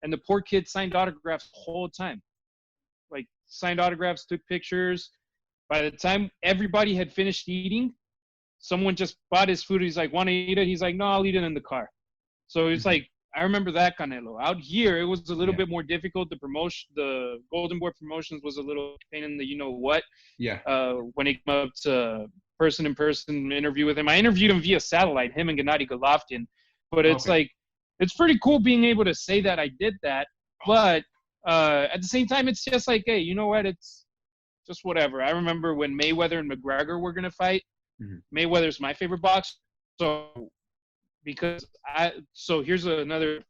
and the poor kid signed autographs the whole time. Like, signed autographs, took pictures. By the time everybody had finished eating, someone just bought his food. He's like, want to eat it? He's like, no, I'll eat it in the car. So it's like, I remember that, Canelo. Out here, it was a little bit more difficult. The Golden Boy promotions was a little pain in the you-know-what. Yeah. When it came up to person-in-person interview with him. I interviewed him via satellite, him and Gennady Golovkin. But it's like, it's pretty cool being able to say that I did that. But at the same time, it's just like, hey, you know what? It's just whatever. I remember when Mayweather and McGregor were going to fight. Mayweather's my favorite boxer. So here's another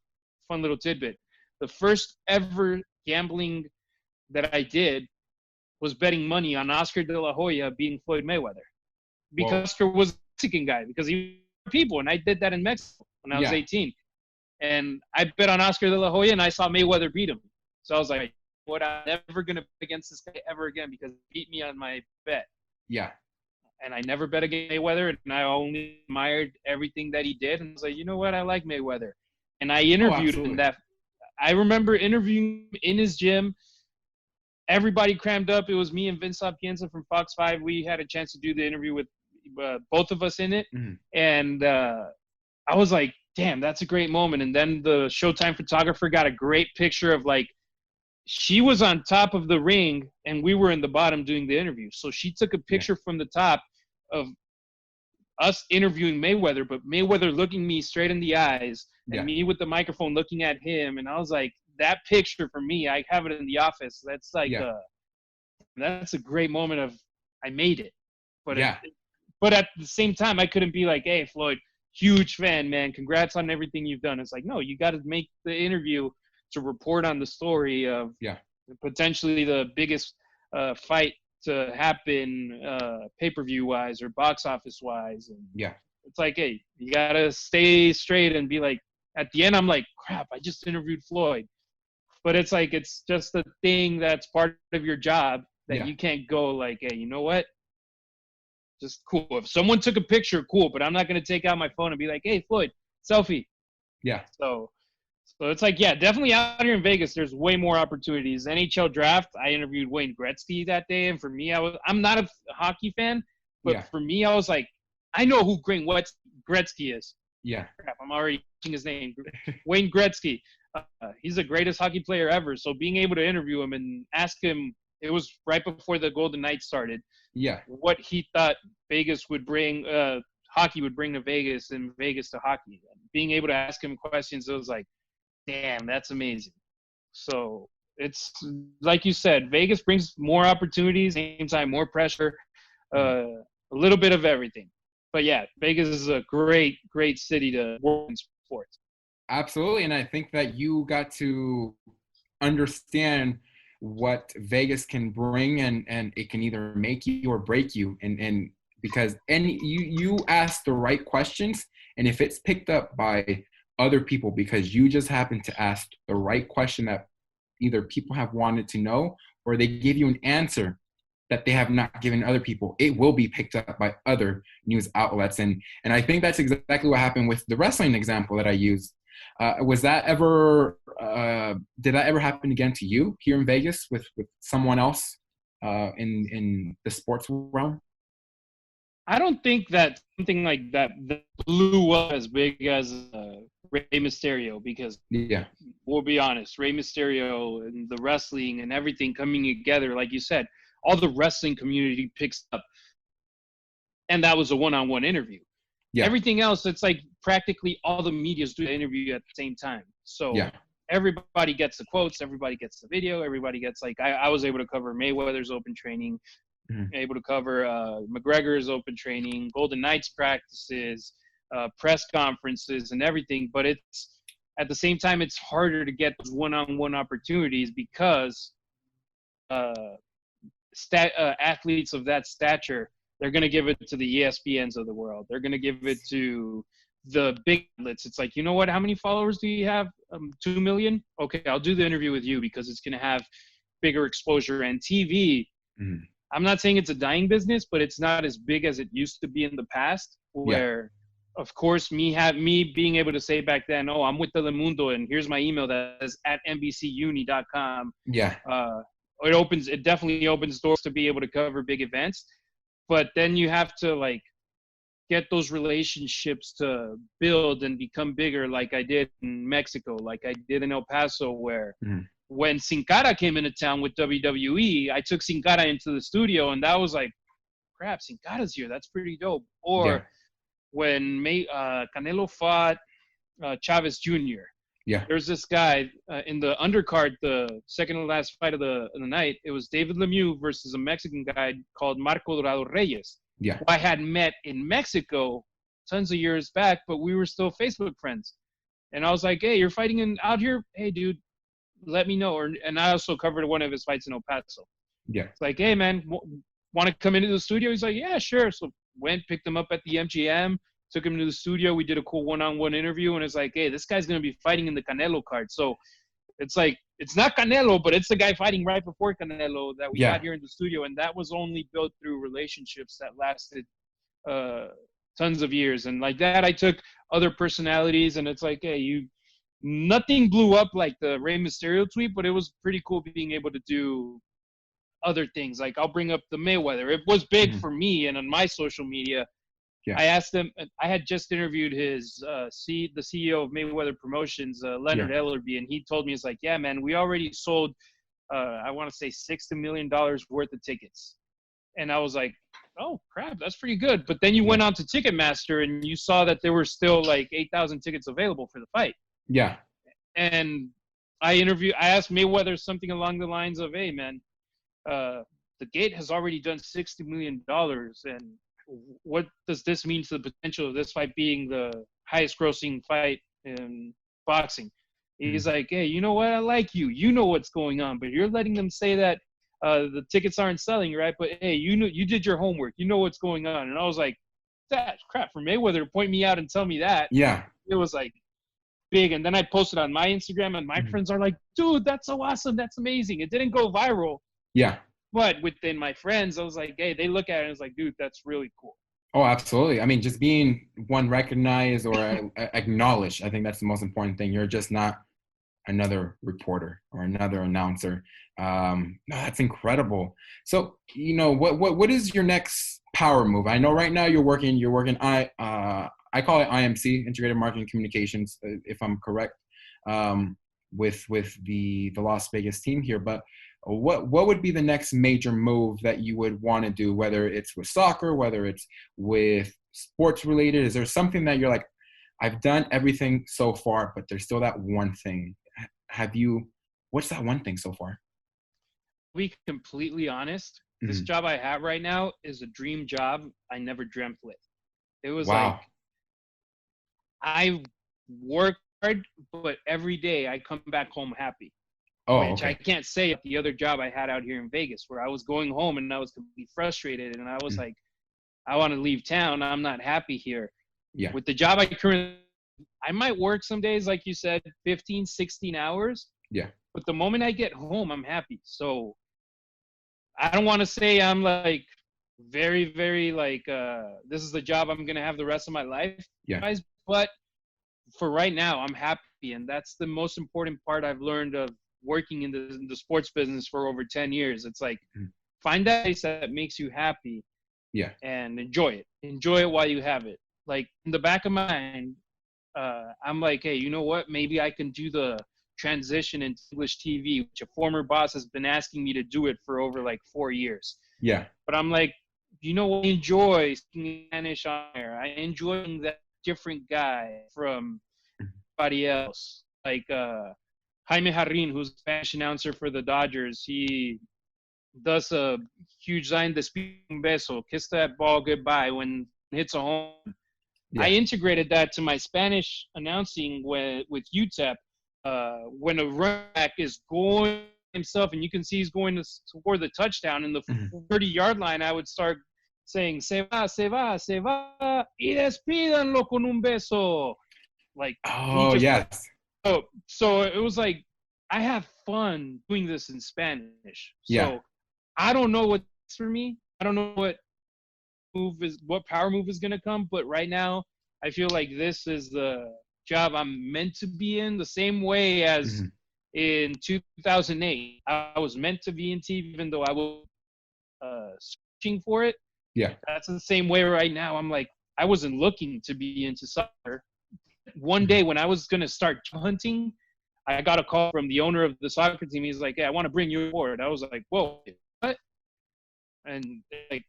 fun little tidbit. The first ever gambling that I did was betting money on Oscar De La Hoya beating Floyd Mayweather. Because Oscar was a Mexican guy, because he was people, and I did that in Mexico when I was 18. And I bet on Oscar De La Hoya, and I saw Mayweather beat him. So I was like, what, I'm never going to bet against this guy ever again because he beat me on my bet. Yeah. And I never bet against Mayweather, and I only admired everything that he did. And I was like, you know what? I like Mayweather. And I interviewed him. I remember interviewing him in his gym. Everybody crammed up. It was me and Vince Hopkinson from Fox 5. We had a chance to do the interview with both of us in it. And I was like, damn, that's a great moment. And then the Showtime photographer got a great picture of, like, she was on top of the ring and we were in the bottom doing the interview. So she took a picture from the top of us interviewing Mayweather, but Mayweather looking me straight in the eyes and me with the microphone looking at him. And I was like, that picture for me, I have it in the office. That's like, that's a great moment of, I made it. But but at the same time, I couldn't be like, hey, Floyd, huge fan, man. Congrats on everything you've done. It's like, no, you got to make the interview to report on the story of potentially the biggest fight to happen pay-per-view wise or box office wise. And it's like, hey, you got to stay straight and be like, at the end, I'm like, crap, I just interviewed Floyd. But it's like, it's just a thing that's part of your job that you can't go like, hey, you know what? Just cool. If someone took a picture, cool, but I'm not going to take out my phone and be like, hey, Floyd, selfie. Yeah. So it's like, definitely out here in Vegas, there's way more opportunities. NHL draft, I interviewed Wayne Gretzky that day. And for me, I'm not a hockey fan, but for me, I was like, I know who Gretzky is. Yeah. Crap, I'm already using his name. Wayne Gretzky. He's the greatest hockey player ever. So being able to interview him and ask him, it was right before the Golden Knights started. Yeah. What he thought Vegas would bring, hockey would bring to Vegas and Vegas to hockey. And being able to ask him questions, it was like, damn, that's amazing. So it's like you said, Vegas brings more opportunities, same time, more pressure, a little bit of everything. But Vegas is a great, great city to work in sports. Absolutely. And I think that you got to understand what Vegas can bring, and it can either make you or break you. And because you ask the right questions, and if it's picked up by other people because you just happen to ask the right question that either people have wanted to know, or they give you an answer that they have not given other people, it will be picked up by other news outlets. And I think that's exactly what happened with the wrestling example that I used. Did that ever happen again to you here in Vegas with someone else in the sports realm? I don't think that something like that blew up as big as Rey Mysterio, because we'll be honest, Rey Mysterio and the wrestling and everything coming together, like you said, all the wrestling community picks up, and that was a one-on-one interview. Everything else, it's like practically all the media's do the interview at the same time. So everybody gets the quotes, everybody gets the video, everybody gets, like, I was able to cover Mayweather's open training, able to cover McGregor's open training, Golden Knights practices, press conferences and everything. But it's at the same time, it's harder to get those one-on-one opportunities because athletes of that stature, they're going to give it to the ESPNs of the world. They're going to give it to the big outlets. It's like, you know what? How many followers do you have? 2 million? Okay, I'll do the interview with you because it's going to have bigger exposure. And TV, I'm not saying it's a dying business, but it's not as big as it used to be in the past, where of course, me being able to say back then, oh, I'm with Telemundo, and here's my email that is at NBCUni.com. Yeah. It definitely opens doors to be able to cover big events. But then you have to like get those relationships to build and become bigger, like I did in Mexico, like I did in El Paso, where when Sin Cara came into town with WWE, I took Sin Cara into the studio, and that was like, crap, Sin Cara's here. That's pretty dope. Or when Canelo fought Chavez Jr., there's this guy in the undercard, the second to last fight of the night. It was David Lemieux versus a Mexican guy called Marco Dorado Reyes. Yeah. Who I had met in Mexico tons of years back, but we were still Facebook friends. And I was like, hey, you're fighting out here? Hey, dude, let me know. And I also covered one of his fights in El Paso. Yeah. It's like, hey, man, want to come into the studio? He's like, yeah, sure. So went, picked him up at the MGM. Took him to the studio. We did a cool one-on-one interview, and it's like, hey, this guy's going to be fighting in the Canelo card. So it's like, it's not Canelo, but it's the guy fighting right before Canelo that we got here in the studio. And that was only built through relationships that lasted tons of years. And like that, I took other personalities, and it's like, hey, nothing blew up like the Rey Mysterio tweet, but it was pretty cool being able to do other things. Like I'll bring up the Mayweather. It was big for me and on my social media. Yeah. I asked him, I had just interviewed the CEO of Mayweather Promotions, Leonard Ellerby, and he told me, it's like, yeah, man, we already sold, I want to say $60 million worth of tickets. And I was like, oh, crap, that's pretty good. But then you went on to Ticketmaster, and you saw that there were still like 8,000 tickets available for the fight. Yeah. And I asked Mayweather something along the lines of, hey, man, the gate has already done $60 million, and what does this mean to the potential of this fight being the highest grossing fight in boxing? He's like, hey, you know what? I like you. You know what's going on, but you're letting them say that the tickets aren't selling, right? But hey, you did your homework. You know what's going on. And I was like, that crap, for Mayweather to point me out and tell me that. Yeah. It was like big. And then I posted on my Instagram, and my friends are like, dude, that's so awesome. That's amazing. It didn't go viral. Yeah. But within my friends, I was like, hey, they look at it and it's like, dude, that's really cool. Oh, absolutely. I mean, just being recognized or acknowledged, I think that's the most important thing. You're just not another reporter or another announcer. No, that's incredible. So, what is your next power move? I know right now you're working. I call it IMC, Integrated Marketing Communications, if I'm correct, with the Las Vegas team here. But what would be the next major move that you would want to do, whether it's with soccer, whether it's with sports related? Is there something that you're like, I've done everything so far, but there's still that one thing? What's that one thing so far? To be completely honest, this job I have right now is a dream job I never dreamt with. It was like, I work hard, but every day I come back home happy. Which I can't say at the other job I had out here in Vegas, where I was going home and I was completely frustrated, and I was like, I want to leave town. I'm not happy here. Yeah. With the job I might work some days, like you said, 15, 16 hours. Yeah. But the moment I get home, I'm happy. So I don't want to say I'm like very, very like, this is the job I'm going to have the rest of my life. Yeah. Guys, but for right now, I'm happy. And that's the most important part I've learned of working in the sports business for over 10 years. It's like, find that place that makes you happy. Yeah. And enjoy it while you have it. Like in the back of my mind, I'm like, hey, you know what? Maybe I can do the transition into English TV, which a former boss has been asking me to do it for over like 4 years. Yeah. But I'm like, I enjoy speaking Spanish on air. I enjoy being that different guy from everybody else. Like Jaime Jarrin, who's a Spanish announcer for the Dodgers, he does a huge sign, despide un beso, kiss that ball goodbye when it hits a home. Yeah. I integrated that to my Spanish announcing with UTEP. When a running back is going himself, and you can see he's going to score the touchdown in the 30-yard line, I would start saying, se va, se va, se va, y despídanlo con un beso. Like, yes. So it was like, I have fun doing this in Spanish. So I don't know what's for me. I don't know what power move is going to come. But right now, I feel like this is the job I'm meant to be in, the same way as in 2008. I was meant to be in TV, even though I was searching for it. Yeah. That's the same way right now. I'm like, I wasn't looking to be into soccer. One day when I was going to start hunting, I got a call from the owner of the soccer team. He's like, "Hey, I want to bring you aboard." I was like, "Whoa, what?" And like,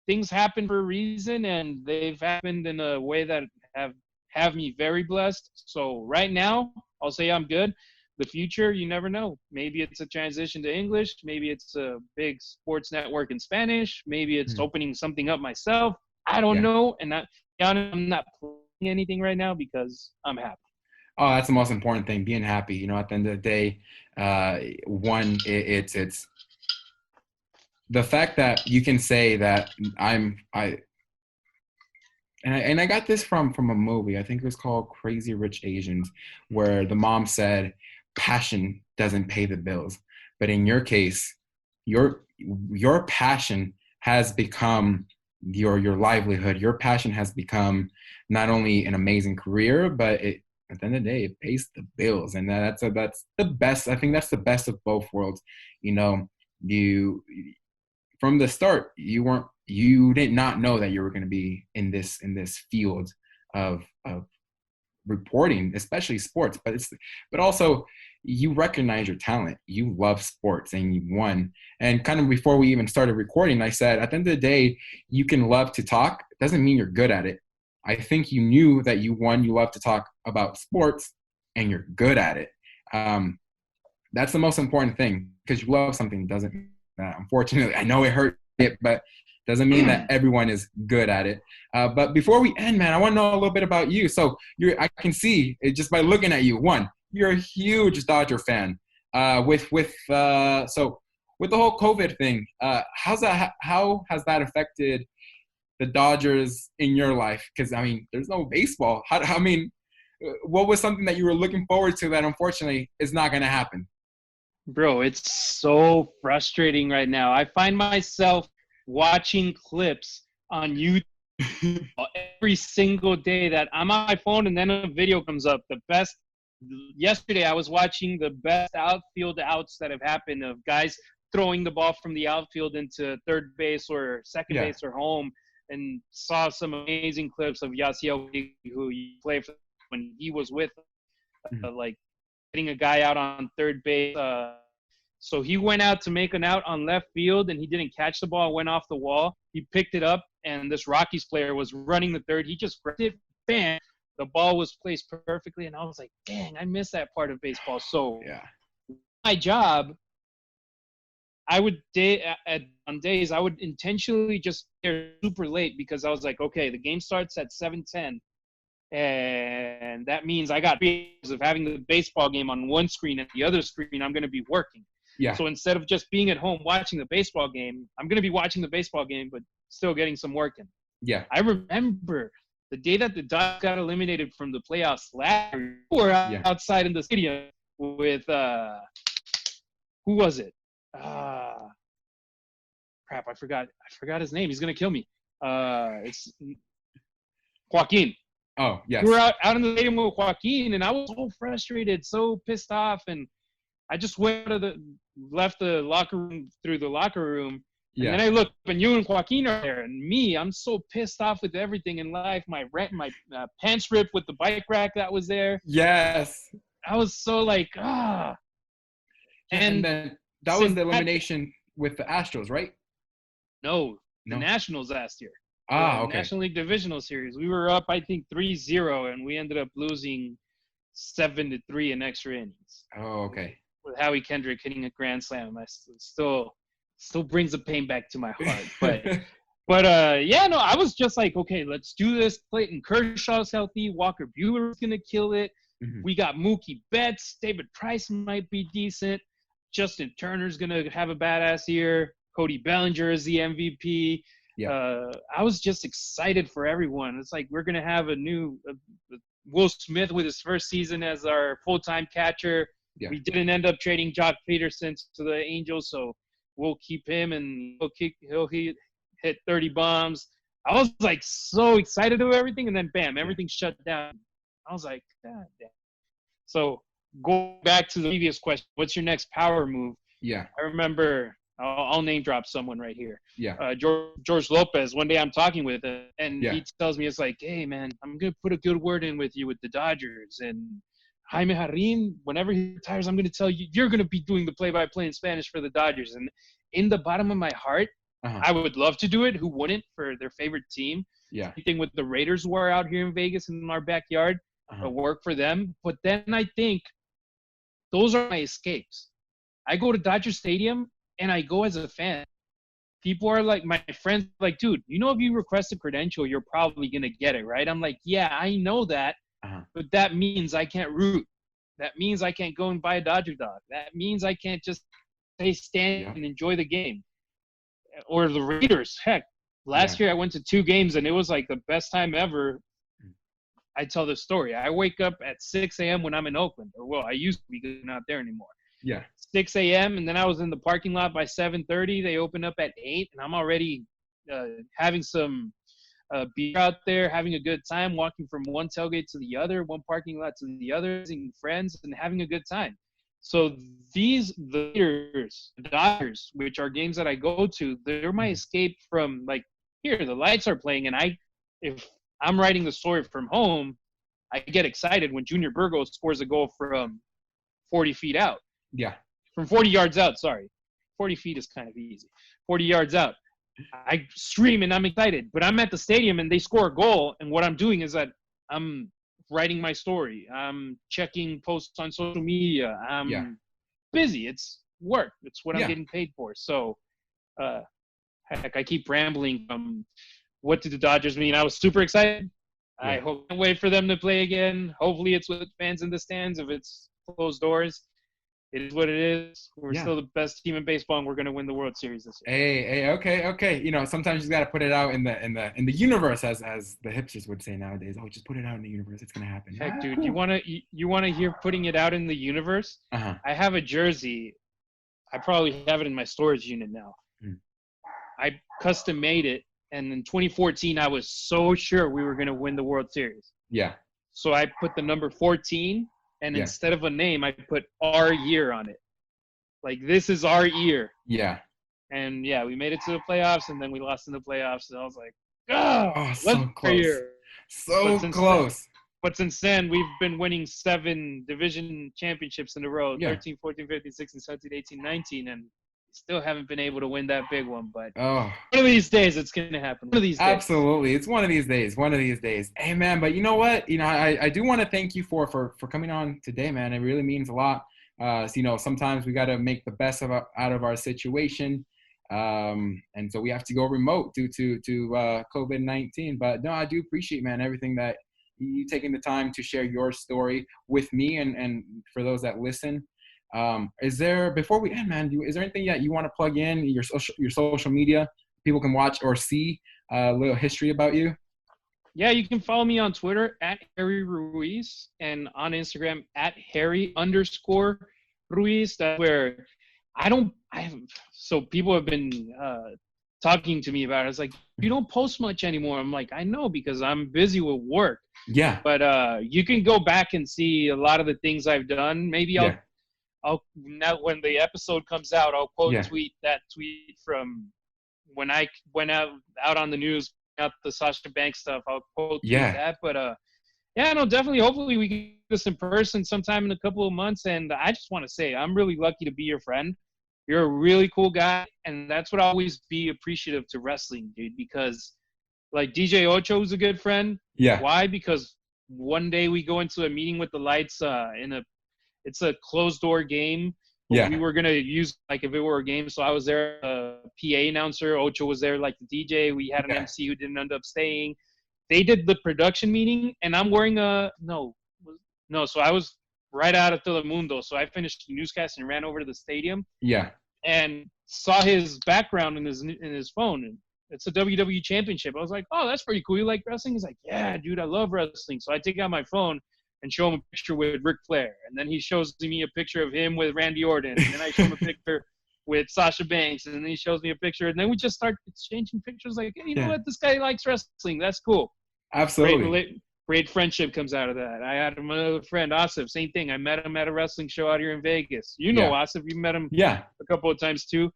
things happen for a reason, and they've happened in a way that have me very blessed. So right now, I'll say I'm good. The future, you never know. Maybe it's a transition to English. Maybe it's a big sports network in Spanish. Maybe it's opening something up myself. I don't know. And I'm not planning anything right now because I'm happy. Oh, that's the most important thing, being happy. You know, at the end of the day, it's the fact that you can say that I got this from a movie. I think it was called Crazy Rich Asians, where the mom said, passion doesn't pay the bills. But in your case, your passion has become your livelihood. Your passion has become not only an amazing career, but at the end of the day, it pays the bills. And that's the best. I think that's the best of both worlds. You know, you from the start, you did not know that you were going to be in this field of reporting, especially sports, but also you recognize your talent. You love sports and you won. And kind of before we even started recording, I said, at the end of the day, you can love to talk. It doesn't mean you're good at it. I think you knew that you love to talk about sports and you're good at it. That's the most important thing, because you love something doesn't mean that, unfortunately, I know it hurt it, but doesn't mean that everyone is good at it. But before we end, man, I want to know a little bit about you. So I can see it just by looking at you. One, you're a huge Dodger fan. So with the whole COVID thing, how has that affected the Dodgers in your life? Because I mean, there's no baseball. What was something that you were looking forward to that unfortunately is not going to happen? Bro, it's so frustrating right now. I find myself watching clips on YouTube every single day that I'm on my phone, and then a video comes up. Yesterday I was watching the best outfield outs that have happened, of guys throwing the ball from the outfield into third base or second base or home, and saw some amazing clips of Yasiel, who you played for when he was with like hitting a guy out on third base. So he went out to make an out on left field, and he didn't catch the ball. It went off the wall. He picked it up, and this Rockies player was running the third. He just grabbed it, bam. The ball was placed perfectly, and I was like, dang, I miss that part of baseball. So my job, I would on days I would intentionally just get super late, because I was like, okay, the game starts at 7:10. And that means I got 3 hours of having the baseball game on one screen, and the other screen I'm going to be working. Yeah. So instead of just being at home watching the baseball game, I'm going to be watching the baseball game, but still getting some work in. Yeah. I remember the day that the Dodgers got eliminated from the playoffs last year, we were outside in the stadium with, who was it? Crap, I forgot his name. He's going to kill me. It's Joaquin. Oh, yes. We were out in the stadium with Joaquin, and I was so frustrated, so pissed off, and I just left the locker room through the locker room, and then I looked, and you and Joaquin are there, and me, I'm so pissed off with everything in life. My pants ripped with the bike rack that was there. Yes. I was so like, And then that was the elimination with the Astros, right? No, the Nationals last year. Okay. National League Divisional Series. We were up, I think, 3-0, and we ended up losing 7-3 in extra innings. Oh, okay. With Howie Kendrick hitting a grand slam, I still brings the pain back to my heart. But I was just like, okay, let's do this. Clayton Kershaw's healthy. Walker Buehler's gonna kill it. Mm-hmm. We got Mookie Betts. David Price might be decent. Justin Turner's gonna have a badass year. Cody Bellinger is the MVP. Yeah. I was just excited for everyone. It's like we're going to have a new Will Smith with his first season as our full-time catcher. Yeah. We didn't end up trading Jock Peterson to the Angels, so we'll keep him, and he'll hit 30 bombs. I was like so excited about everything, and then bam, everything shut down. I was like, God damn. So going back to the previous question, what's your next power move? Yeah. I remember, I'll name drop someone right here. Yeah. George Lopez. One day I'm talking with him, and Yeah. he tells me, it's like, hey man, I'm gonna put a good word in with you with the Dodgers, and Jaime Jarrín, whenever he retires, I'm gonna tell you, you're gonna be doing the play-by-play in Spanish for the Dodgers. And in the bottom of my heart, I would love to do it. Who wouldn't, for their favorite team? Yeah. Same thing with the Raiders who are out here in Vegas in our backyard. Work for them. But then I think those are my escapes. I go to Dodger Stadium and I go as a fan. People are like, my friends like, dude, you know, if you request a credential, you're probably going to get it, right? I'm like, yeah, I know that. But that means I can't root. That means I can't go and buy a Dodger dog. That means I can't just stand and enjoy the game. Or the Raiders. Heck, last year I went to 2 games and it was like the best time ever. I tell the story. I wake up at 6 a.m. when I'm in Oakland. Or, well, I used to be, because I'm not there anymore. Yeah. 6 a.m. and then I was in the parking lot by 7:30. They open up at 8, and I'm already having some beer out there, having a good time, walking from one tailgate to the other, one parking lot to the other, seeing friends, and having a good time. So the Raiders, the Dodgers, which are games that I go to, they're my escape from, like, here, the lights are playing, and if I'm writing the story from home, I get excited when Junior Burgos scores a goal from 40 feet out. Yeah. From 40 yards out, sorry. 40 feet is kind of easy. 40 yards out. I scream and I'm excited. But I'm at the stadium and they score a goal, and what I'm doing is that I'm writing my story. I'm checking posts on social media. I'm busy. It's work. It's what I'm getting paid for. So, heck, I keep rambling. What did the Dodgers mean? I was super excited. I can't wait for them to play again. Hopefully it's with fans in the stands. If it's closed doors, it is what it is. We're still the best team in baseball, and we're going to win the World Series this year. Hey, okay. You know, sometimes you got to put it out in the universe, as the hipsters would say nowadays. Oh, just put it out in the universe. It's going to happen. Heck, dude, you want to hear putting it out in the universe? I have a jersey. I probably have it in my storage unit now. I custom made it. And in 2014, I was so sure we were going to win the World Series. Yeah. So I put the number 14, and instead of a name, I put our year on it. Like, this is our year. Yeah. And, we made it to the playoffs, and then we lost in the playoffs. And I was like, so close. So close. But since then, we've been winning 7 division championships in a row, 13, 14, 15, 16, 17, 18, 19, and still haven't been able to win that big one, but one of these days it's going to happen. One of these days. Absolutely. It's one of these days. Hey, man, but you know what? You know, I do want to thank you for coming on today, man. It really means a lot. So, you know, sometimes we got to make the best out of our situation. And so we have to go remote due to COVID-19. But no, I do appreciate, man, everything that you taking the time to share your story with me and for those that listen. Is there, before we end, man, is there anything that you want to plug in, your social media, people can watch or see a little history about you? Yeah, you can follow me on Twitter at Harry Ruiz and on Instagram at Harry_Ruiz. That's where so people have been talking to me about it. It's like, you don't post much anymore. I'm like, I know, because I'm busy with work. Yeah. But you can go back and see a lot of the things I've done. Maybe I'll now, when the episode comes out, I'll quote tweet that tweet from when I went out on the news, out the Sasha Banks stuff. I'll quote tweet that. But no, definitely. Hopefully we can do this in person sometime in a couple of months. And I just want to say, I'm really lucky to be your friend. You're a really cool guy, and that's what I'll always be appreciative to wrestling, dude. Because like DJ Ocho is a good friend. Yeah. Why? Because one day we go into a meeting with the lights it's a closed door game. Yeah. We were going to use, like, if it were a game. So I was there, PA announcer. Ocho was there, like the DJ. We had an MC who didn't end up staying. They did the production meeting, and I'm wearing so I was right out of Telemundo. So I finished the newscast and ran over to the stadium. Yeah. And saw his background in his phone. And it's a WWE championship. I was like, oh, that's pretty cool. You like wrestling? He's like, yeah, dude, I love wrestling. So I take out my phone and show him a picture with Ric Flair. And then he shows me a picture of him with Randy Orton. And then I show him a picture with Sasha Banks, and then he shows me a picture, and then we just start exchanging pictures. Like, hey, you know what? This guy likes wrestling. That's cool. Absolutely. Great friendship comes out of that. I had another friend, Asif. Same thing. I met him at a wrestling show out here in Vegas. You know Asif. You met him a couple of times too.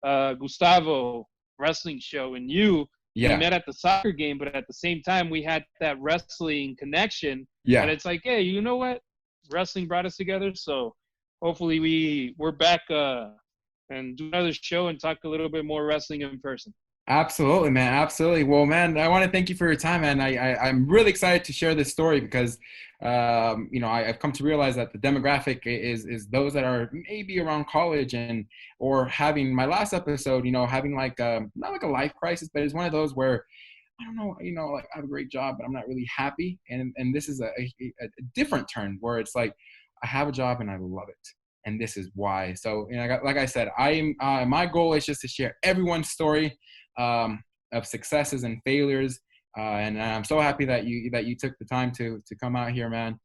Gustavo, wrestling show, and we met at the soccer game, but at the same time, we had that wrestling connection. Yeah. And it's like, hey, you know what? Wrestling brought us together, so hopefully we're back and do another show and talk a little bit more wrestling in person. Absolutely, man. Absolutely. Well, man, I want to thank you for your time, man. I'm really excited to share this story because, I've come to realize that the demographic is those that are maybe around college or having my last episode, having like not like a life crisis, but it's one of those where I don't know, like I have a great job, but I'm not really happy. And this is a different turn where it's like I have a job and I love it. And this is why. So, like I said, my goal is just to share everyone's story of successes and failures. And I'm so happy that you took the time to come out here, man.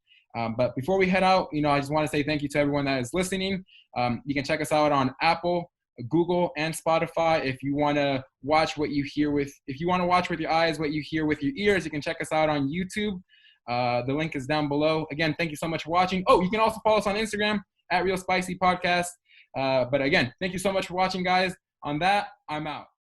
But before we head out, I just want to say thank you to everyone that is listening. You can check us out on Apple, Google, and Spotify. If you want to watch what you hear if you want to watch with your eyes, what you hear with your ears, you can check us out on YouTube. The link is down below. Again, thank you so much for watching. Oh, you can also follow us on Instagram at RealSpicyPodcast. But again, thank you so much for watching, guys. On that, I'm out.